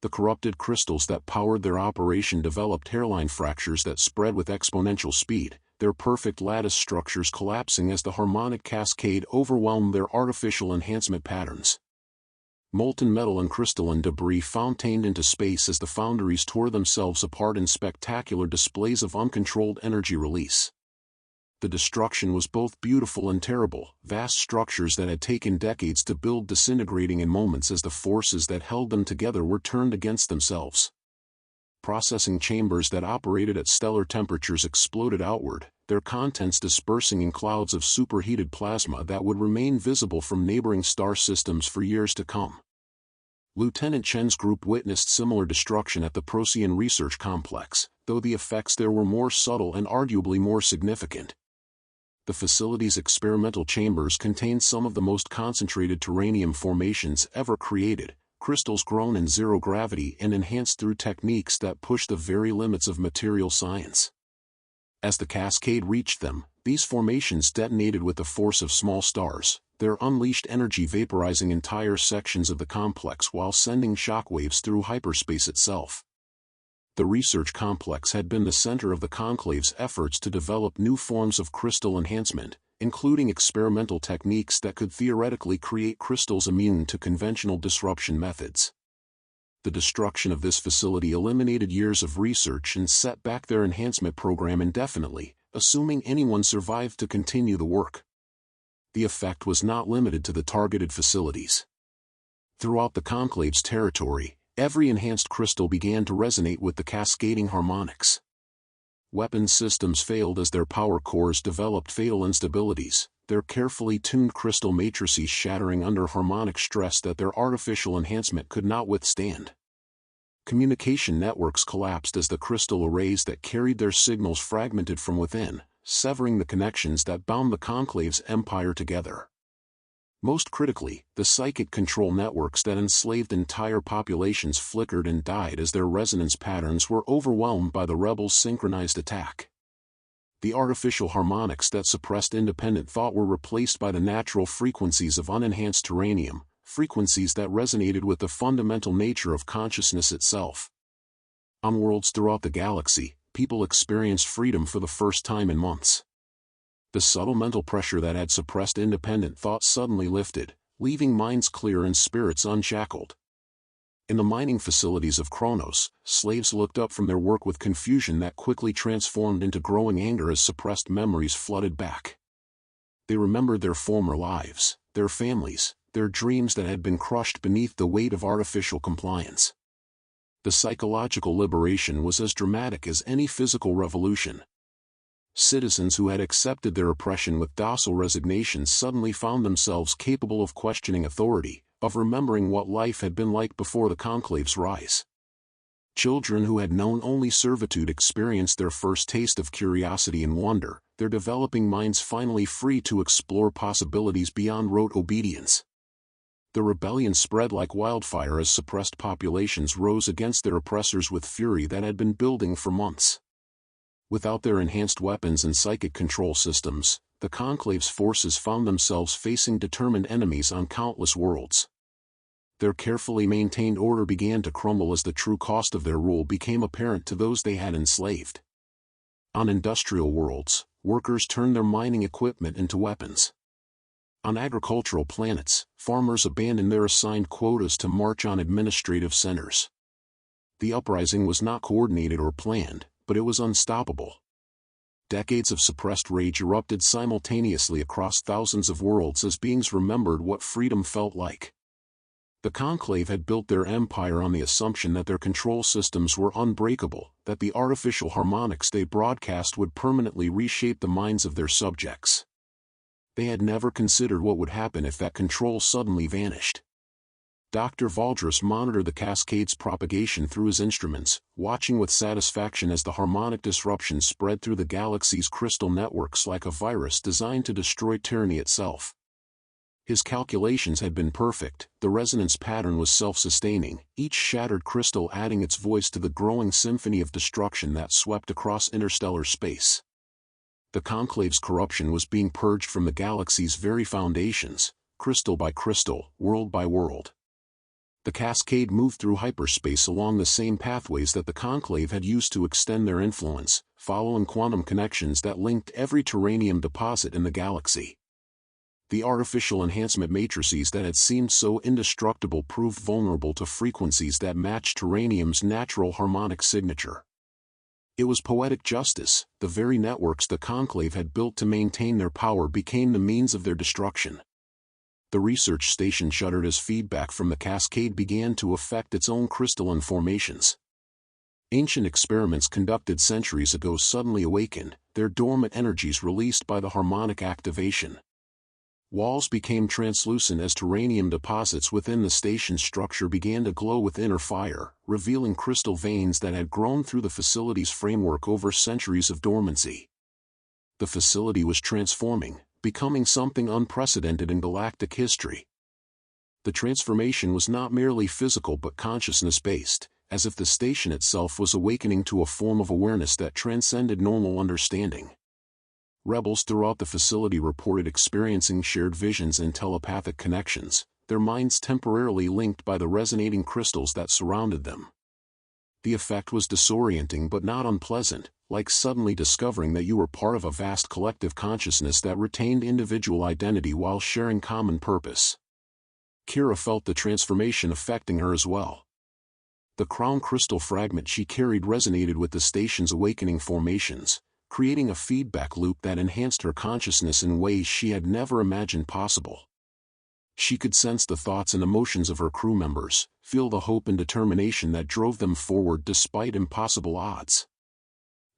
The corrupted crystals that powered their operation developed hairline fractures that spread with exponential speed, their perfect lattice structures collapsing as the harmonic cascade overwhelmed their artificial enhancement patterns. Molten metal and crystalline debris fountained into space as the foundries tore themselves apart in spectacular displays of uncontrolled energy release. The destruction was both beautiful and terrible, vast structures that had taken decades to build disintegrating in moments as the forces that held them together were turned against themselves. Processing chambers that operated at stellar temperatures exploded outward, their contents dispersing in clouds of superheated plasma that would remain visible from neighboring star systems for years to come. Lieutenant Chen's group witnessed similar destruction at the Procyon Research Complex, though the effects there were more subtle and arguably more significant. The facility's experimental chambers contained some of the most concentrated terranium formations ever created, crystals grown in zero gravity and enhanced through techniques that push the very limits of material science. As the cascade reached them, these formations detonated with the force of small stars, their unleashed energy vaporizing entire sections of the complex while sending shockwaves through hyperspace itself. The research complex had been the center of the conclave's efforts to develop new forms of crystal enhancement, including experimental techniques that could theoretically create crystals immune to conventional disruption methods. The destruction of this facility eliminated years of research and set back their enhancement program indefinitely, assuming anyone survived to continue the work. The effect was not limited to the targeted facilities. Throughout the conclave's territory, every enhanced crystal began to resonate with the cascading harmonics. Weapon systems failed as their power cores developed fatal instabilities, their carefully tuned crystal matrices shattering under harmonic stress that their artificial enhancement could not withstand. Communication networks collapsed as the crystal arrays that carried their signals fragmented from within, severing the connections that bound the conclave's empire together. Most critically, the psychic control networks that enslaved entire populations flickered and died as their resonance patterns were overwhelmed by the rebels' synchronized attack. The artificial harmonics that suppressed independent thought were replaced by the natural frequencies of unenhanced terranium, frequencies that resonated with the fundamental nature of consciousness itself. On worlds throughout the galaxy, people experienced freedom for the first time in months. The subtle mental pressure that had suppressed independent thought suddenly lifted, leaving minds clear and spirits unshackled. In the mining facilities of Kronos, slaves looked up from their work with confusion that quickly transformed into growing anger as suppressed memories flooded back. They remembered their former lives, their families, their dreams that had been crushed beneath the weight of artificial compliance. The psychological liberation was as dramatic as any physical revolution. Citizens who had accepted their oppression with docile resignation suddenly found themselves capable of questioning authority, of remembering what life had been like before the conclave's rise. Children who had known only servitude experienced their first taste of curiosity and wonder, their developing minds finally free to explore possibilities beyond rote obedience. The rebellion spread like wildfire as suppressed populations rose against their oppressors with fury that had been building for months. Without their enhanced weapons and psychic control systems, the conclave's forces found themselves facing determined enemies on countless worlds. Their carefully maintained order began to crumble as the true cost of their rule became apparent to those they had enslaved. On industrial worlds, workers turned their mining equipment into weapons. On agricultural planets, farmers abandoned their assigned quotas to march on administrative centers. The uprising was not coordinated or planned, but it was unstoppable. Decades of suppressed rage erupted simultaneously across thousands of worlds as beings remembered what freedom felt like. The conclave had built their empire on the assumption that their control systems were unbreakable, that the artificial harmonics they broadcast would permanently reshape the minds of their subjects. They had never considered what would happen if that control suddenly vanished. Dr. Valdris monitored the cascade's propagation through his instruments, watching with satisfaction as the harmonic disruption spread through the galaxy's crystal networks like a virus designed to destroy tyranny itself. His calculations had been perfect, the resonance pattern was self-sustaining, each shattered crystal adding its voice to the growing symphony of destruction that swept across interstellar space. The conclave's corruption was being purged from the galaxy's very foundations, crystal by crystal, world by world. The cascade moved through hyperspace along the same pathways that the conclave had used to extend their influence, following quantum connections that linked every terranium deposit in the galaxy. The artificial enhancement matrices that had seemed so indestructible proved vulnerable to frequencies that matched terranium's natural harmonic signature. It was poetic justice, the very networks the conclave had built to maintain their power became the means of their destruction. The research station shuddered as feedback from the cascade began to affect its own crystalline formations. Ancient experiments conducted centuries ago suddenly awakened, their dormant energies released by the harmonic activation. Walls became translucent as terranium deposits within the station's structure began to glow with inner fire, revealing crystal veins that had grown through the facility's framework over centuries of dormancy. The facility was transforming, becoming something unprecedented in galactic history. The transformation was not merely physical but consciousness-based, as if the station itself was awakening to a form of awareness that transcended normal understanding. Rebels throughout the facility reported experiencing shared visions and telepathic connections, their minds temporarily linked by the resonating crystals that surrounded them. The effect was disorienting but not unpleasant, like suddenly discovering that you were part of a vast collective consciousness that retained individual identity while sharing common purpose. Kira felt the transformation affecting her as well. The crown crystal fragment she carried resonated with the station's awakening formations, creating a feedback loop that enhanced her consciousness in ways she had never imagined possible. She could sense the thoughts and emotions of her crew members, feel the hope and determination that drove them forward despite impossible odds.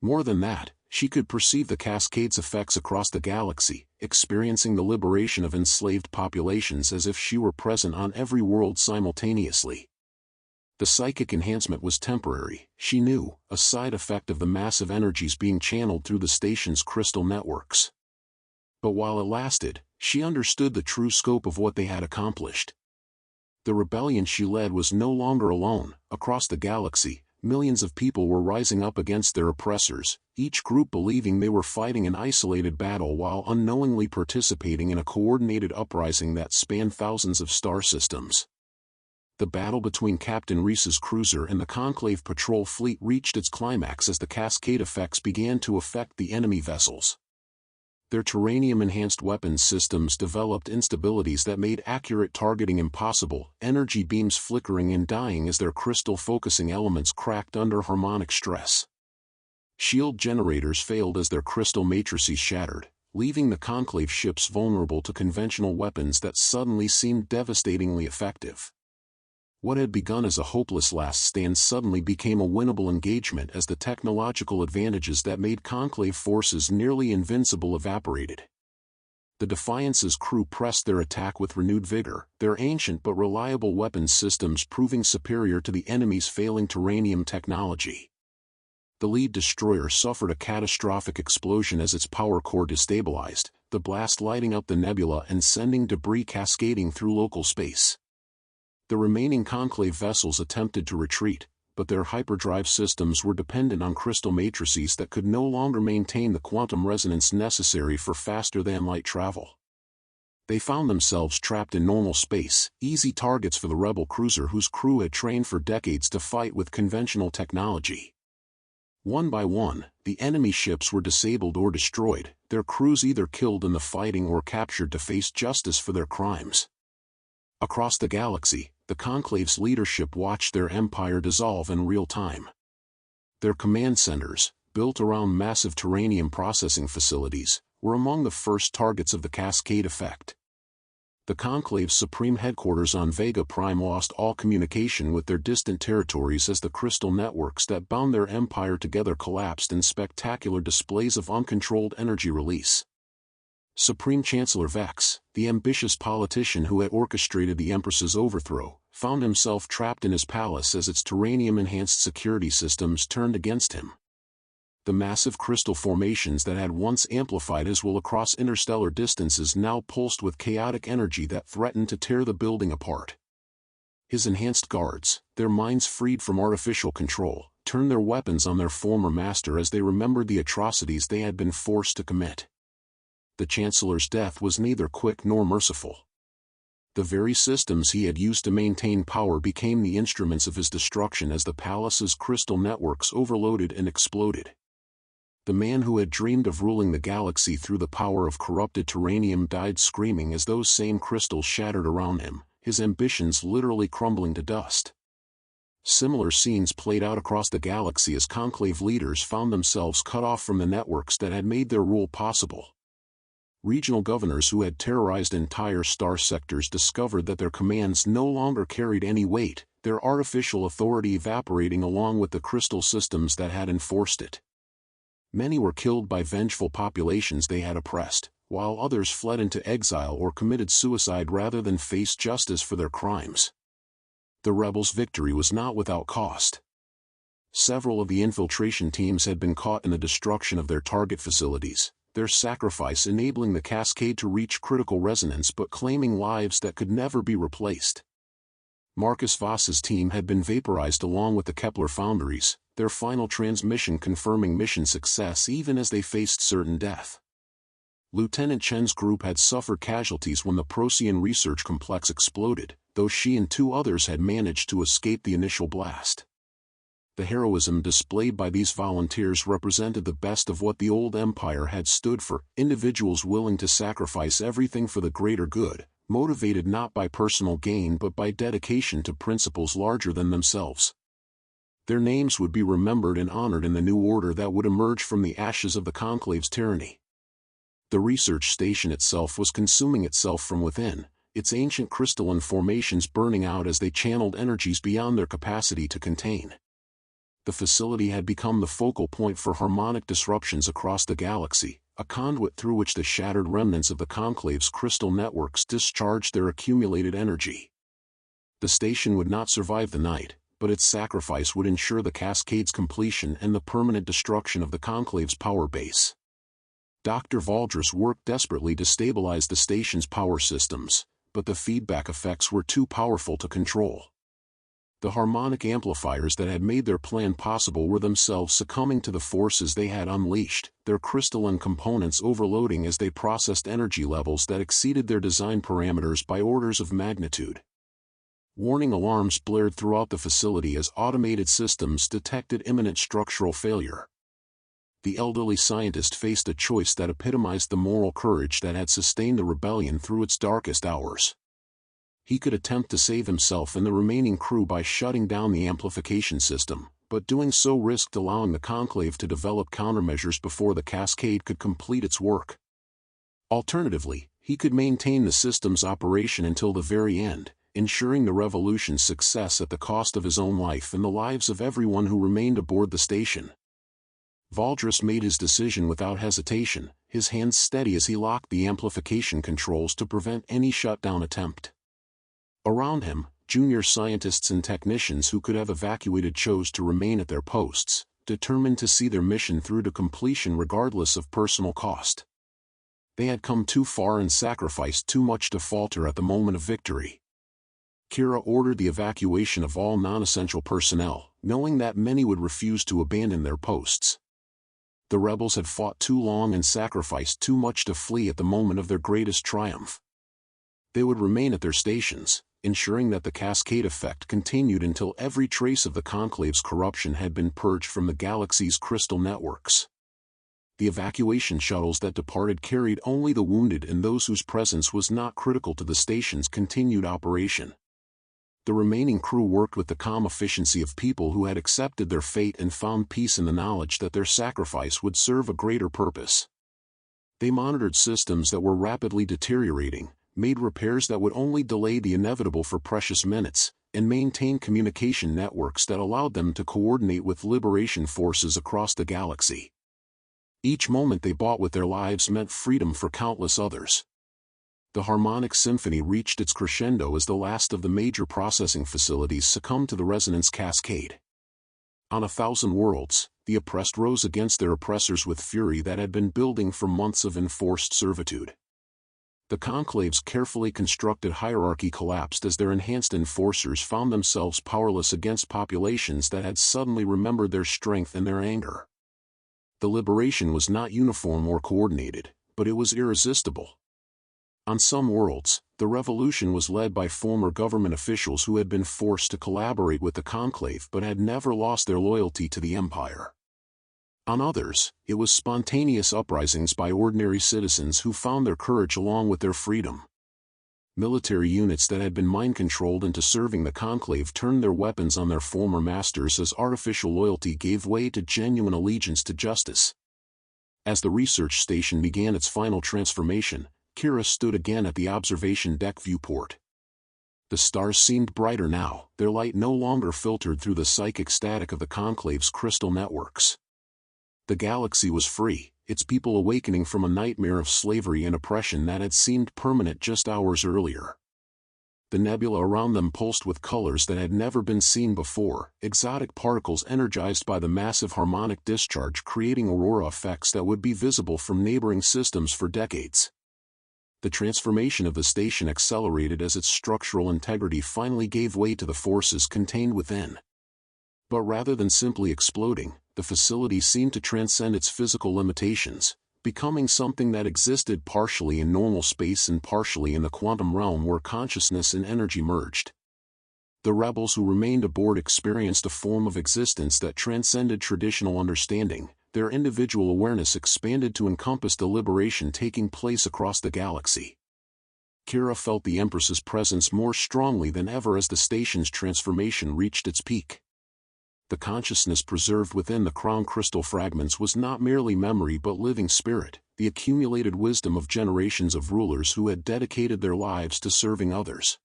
More than that, she could perceive the cascade's effects across the galaxy, experiencing the liberation of enslaved populations as if she were present on every world simultaneously. The psychic enhancement was temporary, she knew, a side effect of the massive energies being channeled through the station's crystal networks. But while it lasted, she understood the true scope of what they had accomplished. The rebellion she led was no longer alone. Across the galaxy, millions of people were rising up against their oppressors, each group believing they were fighting an isolated battle while unknowingly participating in a coordinated uprising that spanned thousands of star systems. The battle between Captain Reese's cruiser and the Conclave patrol fleet reached its climax as the cascade effects began to affect the enemy vessels. Their terranium-enhanced weapons systems developed instabilities that made accurate targeting impossible, energy beams flickering and dying as their crystal-focusing elements cracked under harmonic stress. Shield generators failed as their crystal matrices shattered, leaving the Conclave ships vulnerable to conventional weapons that suddenly seemed devastatingly effective. What had begun as a hopeless last stand suddenly became a winnable engagement as the technological advantages that made Conclave forces nearly invincible evaporated. The Defiance's crew pressed their attack with renewed vigor, their ancient but reliable weapons systems proving superior to the enemy's failing terranium technology. The lead destroyer suffered a catastrophic explosion as its power core destabilized, the blast lighting up the nebula and sending debris cascading through local space. The remaining Conclave vessels attempted to retreat, but their hyperdrive systems were dependent on crystal matrices that could no longer maintain the quantum resonance necessary for faster-than-light travel. They found themselves trapped in normal space, easy targets for the rebel cruiser whose crew had trained for decades to fight with conventional technology. One by one, the enemy ships were disabled or destroyed, their crews either killed in the fighting or captured to face justice for their crimes. Across the galaxy, the Conclave's leadership watched their empire dissolve in real time. Their command centers, built around massive terranium processing facilities, were among the first targets of the cascade effect. The Conclave's supreme headquarters on Vega Prime lost all communication with their distant territories as the crystal networks that bound their empire together collapsed in spectacular displays of uncontrolled energy release. Supreme Chancellor Vex, the ambitious politician who had orchestrated the Empress's overthrow, found himself trapped in his palace as its terranium-enhanced security systems turned against him. The massive crystal formations that had once amplified his will across interstellar distances now pulsed with chaotic energy that threatened to tear the building apart. His enhanced guards, their minds freed from artificial control, turned their weapons on their former master as they remembered the atrocities they had been forced to commit. The Chancellor's death was neither quick nor merciful. The very systems he had used to maintain power became the instruments of his destruction as the palace's crystal networks overloaded and exploded. The man who had dreamed of ruling the galaxy through the power of corrupted terranium died screaming as those same crystals shattered around him, his ambitions literally crumbling to dust. Similar scenes played out across the galaxy as Conclave leaders found themselves cut off from the networks that had made their rule possible. Regional governors who had terrorized entire star sectors discovered that their commands no longer carried any weight, their artificial authority evaporating along with the crystal systems that had enforced it. Many were killed by vengeful populations they had oppressed, while others fled into exile or committed suicide rather than face justice for their crimes. The rebels' victory was not without cost. Several of the infiltration teams had been caught in the destruction of their target facilities, their sacrifice enabling the cascade to reach critical resonance but claiming lives that could never be replaced. Marcus Voss's team had been vaporized along with the Kepler foundries, their final transmission confirming mission success even as they faced certain death. Lieutenant Chen's group had suffered casualties when the Procyon research complex exploded, though she and 2 others had managed to escape the initial blast. The heroism displayed by these volunteers represented the best of what the old empire had stood for, individuals willing to sacrifice everything for the greater good, motivated not by personal gain but by dedication to principles larger than themselves. Their names would be remembered and honored in the new order that would emerge from the ashes of the Conclave's tyranny. The research station itself was consuming itself from within, its ancient crystalline formations burning out as they channeled energies beyond their capacity to contain. The facility had become the focal point for harmonic disruptions across the galaxy, a conduit through which the shattered remnants of the Conclave's crystal networks discharged their accumulated energy. The station would not survive the night, but its sacrifice would ensure the cascade's completion and the permanent destruction of the Conclave's power base. Dr. Valdris worked desperately to stabilize the station's power systems, but the feedback effects were too powerful to control. The harmonic amplifiers that had made their plan possible were themselves succumbing to the forces they had unleashed, their crystalline components overloading as they processed energy levels that exceeded their design parameters by orders of magnitude. Warning alarms blared throughout the facility as automated systems detected imminent structural failure. The elderly scientist faced a choice that epitomized the moral courage that had sustained the rebellion through its darkest hours. He could attempt to save himself and the remaining crew by shutting down the amplification system, but doing so risked allowing the Conclave to develop countermeasures before the cascade could complete its work. Alternatively, he could maintain the system's operation until the very end, ensuring the revolution's success at the cost of his own life and the lives of everyone who remained aboard the station. Valdris made his decision without hesitation, his hands steady as he locked the amplification controls to prevent any shutdown attempt. Around him, junior scientists and technicians who could have evacuated chose to remain at their posts, determined to see their mission through to completion regardless of personal cost. They had come too far and sacrificed too much to falter at the moment of victory. Kira ordered the evacuation of all non-essential personnel, knowing that many would refuse to abandon their posts. The rebels had fought too long and sacrificed too much to flee at the moment of their greatest triumph. They would remain at their stations, ensuring that the cascade effect continued until every trace of the Conclave's corruption had been purged from the galaxy's crystal networks. The evacuation shuttles that departed carried only the wounded and those whose presence was not critical to the station's continued operation. The remaining crew worked with the calm efficiency of people who had accepted their fate and found peace in the knowledge that their sacrifice would serve a greater purpose. They monitored systems that were rapidly deteriorating, made repairs that would only delay the inevitable for precious minutes, and maintained communication networks that allowed them to coordinate with liberation forces across the galaxy. Each moment they bought with their lives meant freedom for countless others. The harmonic symphony reached its crescendo as the last of the major processing facilities succumbed to the resonance cascade. On 1,000 worlds, the oppressed rose against their oppressors with fury that had been building for months of enforced servitude. The Conclave's carefully constructed hierarchy collapsed as their enhanced enforcers found themselves powerless against populations that had suddenly remembered their strength and their anger. The liberation was not uniform or coordinated, but it was irresistible. On some worlds, the revolution was led by former government officials who had been forced to collaborate with the Conclave but had never lost their loyalty to the Empire. On others, it was spontaneous uprisings by ordinary citizens who found their courage along with their freedom. Military units that had been mind-controlled into serving the Conclave turned their weapons on their former masters as artificial loyalty gave way to genuine allegiance to justice. As the research station began its final transformation, Kira stood again at the observation deck viewport. The stars seemed brighter now, their light no longer filtered through the psychic static of the Conclave's crystal networks. The galaxy was free, its people awakening from a nightmare of slavery and oppression that had seemed permanent just hours earlier. The nebula around them pulsed with colors that had never been seen before, exotic particles energized by the massive harmonic discharge creating aurora effects that would be visible from neighboring systems for decades. The transformation of the station accelerated as its structural integrity finally gave way to the forces contained within. But rather than simply exploding, the facility seemed to transcend its physical limitations, becoming something that existed partially in normal space and partially in the quantum realm where consciousness and energy merged. The rebels who remained aboard experienced a form of existence that transcended traditional understanding. Their individual awareness expanded to encompass the liberation taking place across the galaxy. Kira felt the Empress's presence more strongly than ever as the station's transformation reached its peak. The consciousness preserved within the crown crystal fragments was not merely memory but living spirit, the accumulated wisdom of generations of rulers who had dedicated their lives to serving others.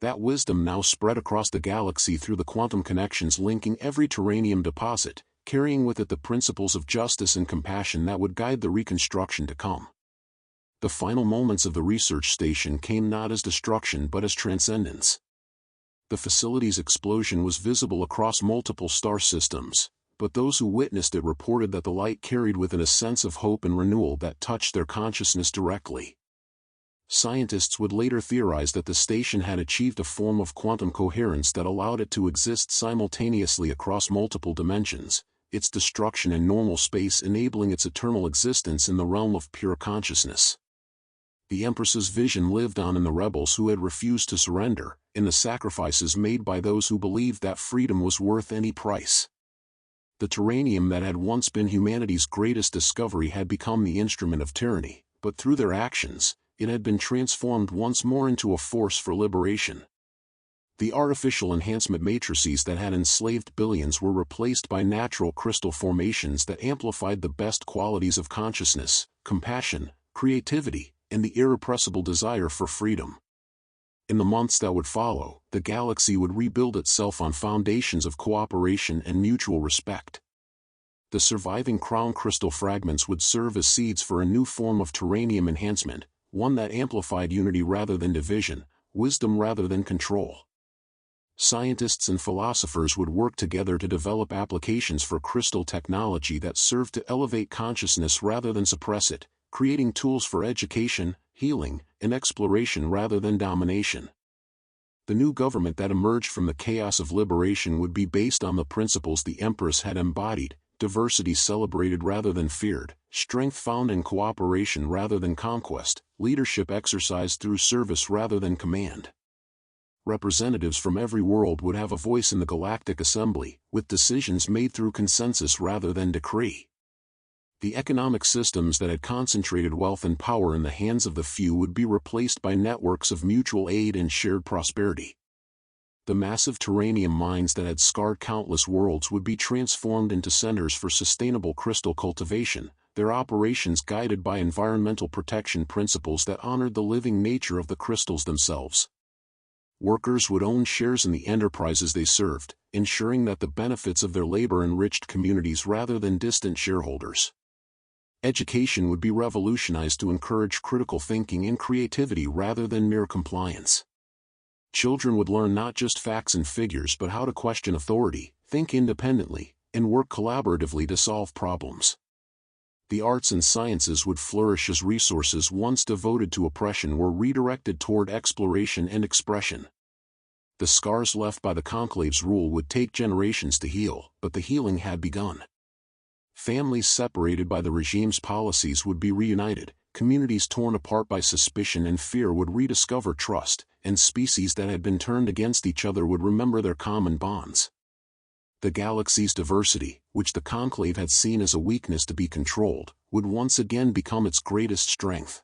That wisdom now spread across the galaxy through the quantum connections linking every terranium deposit, carrying with it the principles of justice and compassion that would guide the reconstruction to come. The final moments of the research station came not as destruction but as transcendence. The facility's explosion was visible across multiple star systems, but those who witnessed it reported that the light carried within a sense of hope and renewal that touched their consciousness directly. Scientists would later theorize that the station had achieved a form of quantum coherence that allowed it to exist simultaneously across multiple dimensions, its destruction in normal space enabling its eternal existence in the realm of pure consciousness. The Empress's vision lived on in the rebels who had refused to surrender, in the sacrifices made by those who believed that freedom was worth any price. The terranium that had once been humanity's greatest discovery had become the instrument of tyranny, but through their actions, it had been transformed once more into a force for liberation. The artificial enhancement matrices that had enslaved billions were replaced by natural crystal formations that amplified the best qualities of consciousness, compassion, creativity, and the irrepressible desire for freedom. In the months that would follow, the galaxy would rebuild itself on foundations of cooperation and mutual respect. The surviving crown crystal fragments would serve as seeds for a new form of terranium enhancement, one that amplified unity rather than division, wisdom rather than control. Scientists and philosophers would work together to develop applications for crystal technology that served to elevate consciousness rather than suppress it, creating tools for education, healing, and exploration rather than domination. The new government that emerged from the chaos of liberation would be based on the principles the Empress had embodied: diversity celebrated rather than feared, strength found in cooperation rather than conquest, leadership exercised through service rather than command. Representatives from every world would have a voice in the Galactic Assembly, with decisions made through consensus rather than decree. The economic systems that had concentrated wealth and power in the hands of the few would be replaced by networks of mutual aid and shared prosperity. The massive terranium mines that had scarred countless worlds would be transformed into centers for sustainable crystal cultivation, their operations guided by environmental protection principles that honored the living nature of the crystals themselves. Workers would own shares in the enterprises they served, ensuring that the benefits of their labor enriched communities rather than distant shareholders. Education would be revolutionized to encourage critical thinking and creativity rather than mere compliance. Children would learn not just facts and figures but how to question authority, think independently, and work collaboratively to solve problems. The arts and sciences would flourish as resources once devoted to oppression were redirected toward exploration and expression. The scars left by the Conclave's rule would take generations to heal, but the healing had begun. Families separated by the regime's policies would be reunited, communities torn apart by suspicion and fear would rediscover trust, and species that had been turned against each other would remember their common bonds. The galaxy's diversity, which the Conclave had seen as a weakness to be controlled, would once again become its greatest strength.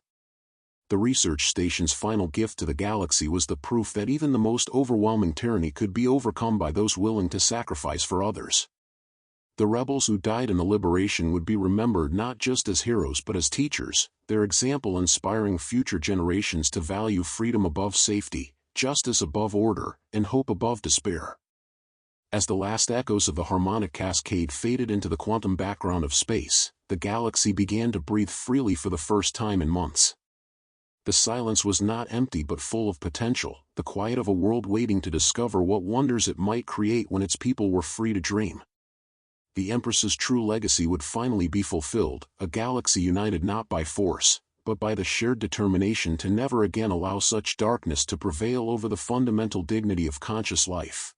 The research station's final gift to the galaxy was the proof that even the most overwhelming tyranny could be overcome by those willing to sacrifice for others. The rebels who died in the liberation would be remembered not just as heroes but as teachers, their example inspiring future generations to value freedom above safety, justice above order, and hope above despair. As the last echoes of the harmonic cascade faded into the quantum background of space, the galaxy began to breathe freely for the first time in months. The silence was not empty but full of potential, the quiet of a world waiting to discover what wonders it might create when its people were free to dream. The Empress's true legacy would finally be fulfilled, a galaxy united not by force, but by the shared determination to never again allow such darkness to prevail over the fundamental dignity of conscious life.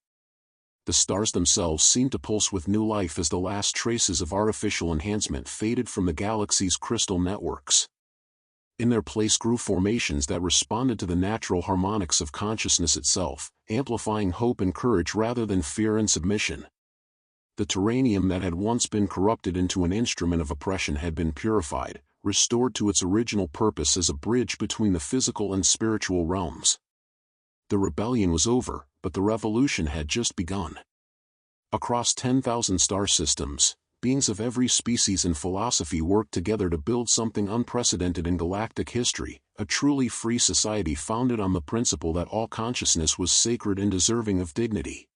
The stars themselves seemed to pulse with new life as the last traces of artificial enhancement faded from the galaxy's crystal networks. In their place grew formations that responded to the natural harmonics of consciousness itself, amplifying hope and courage rather than fear and submission. The terranium that had once been corrupted into an instrument of oppression had been purified, restored to its original purpose as a bridge between the physical and spiritual realms. The rebellion was over, but the revolution had just begun. Across 10,000 star systems, beings of every species and philosophy worked together to build something unprecedented in galactic history, a truly free society founded on the principle that all consciousness was sacred and deserving of dignity.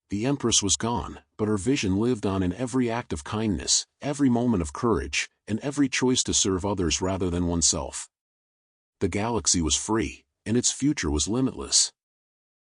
The Empress was gone, but her vision lived on in every act of kindness, every moment of courage, and every choice to serve others rather than oneself. The galaxy was free, and its future was limitless.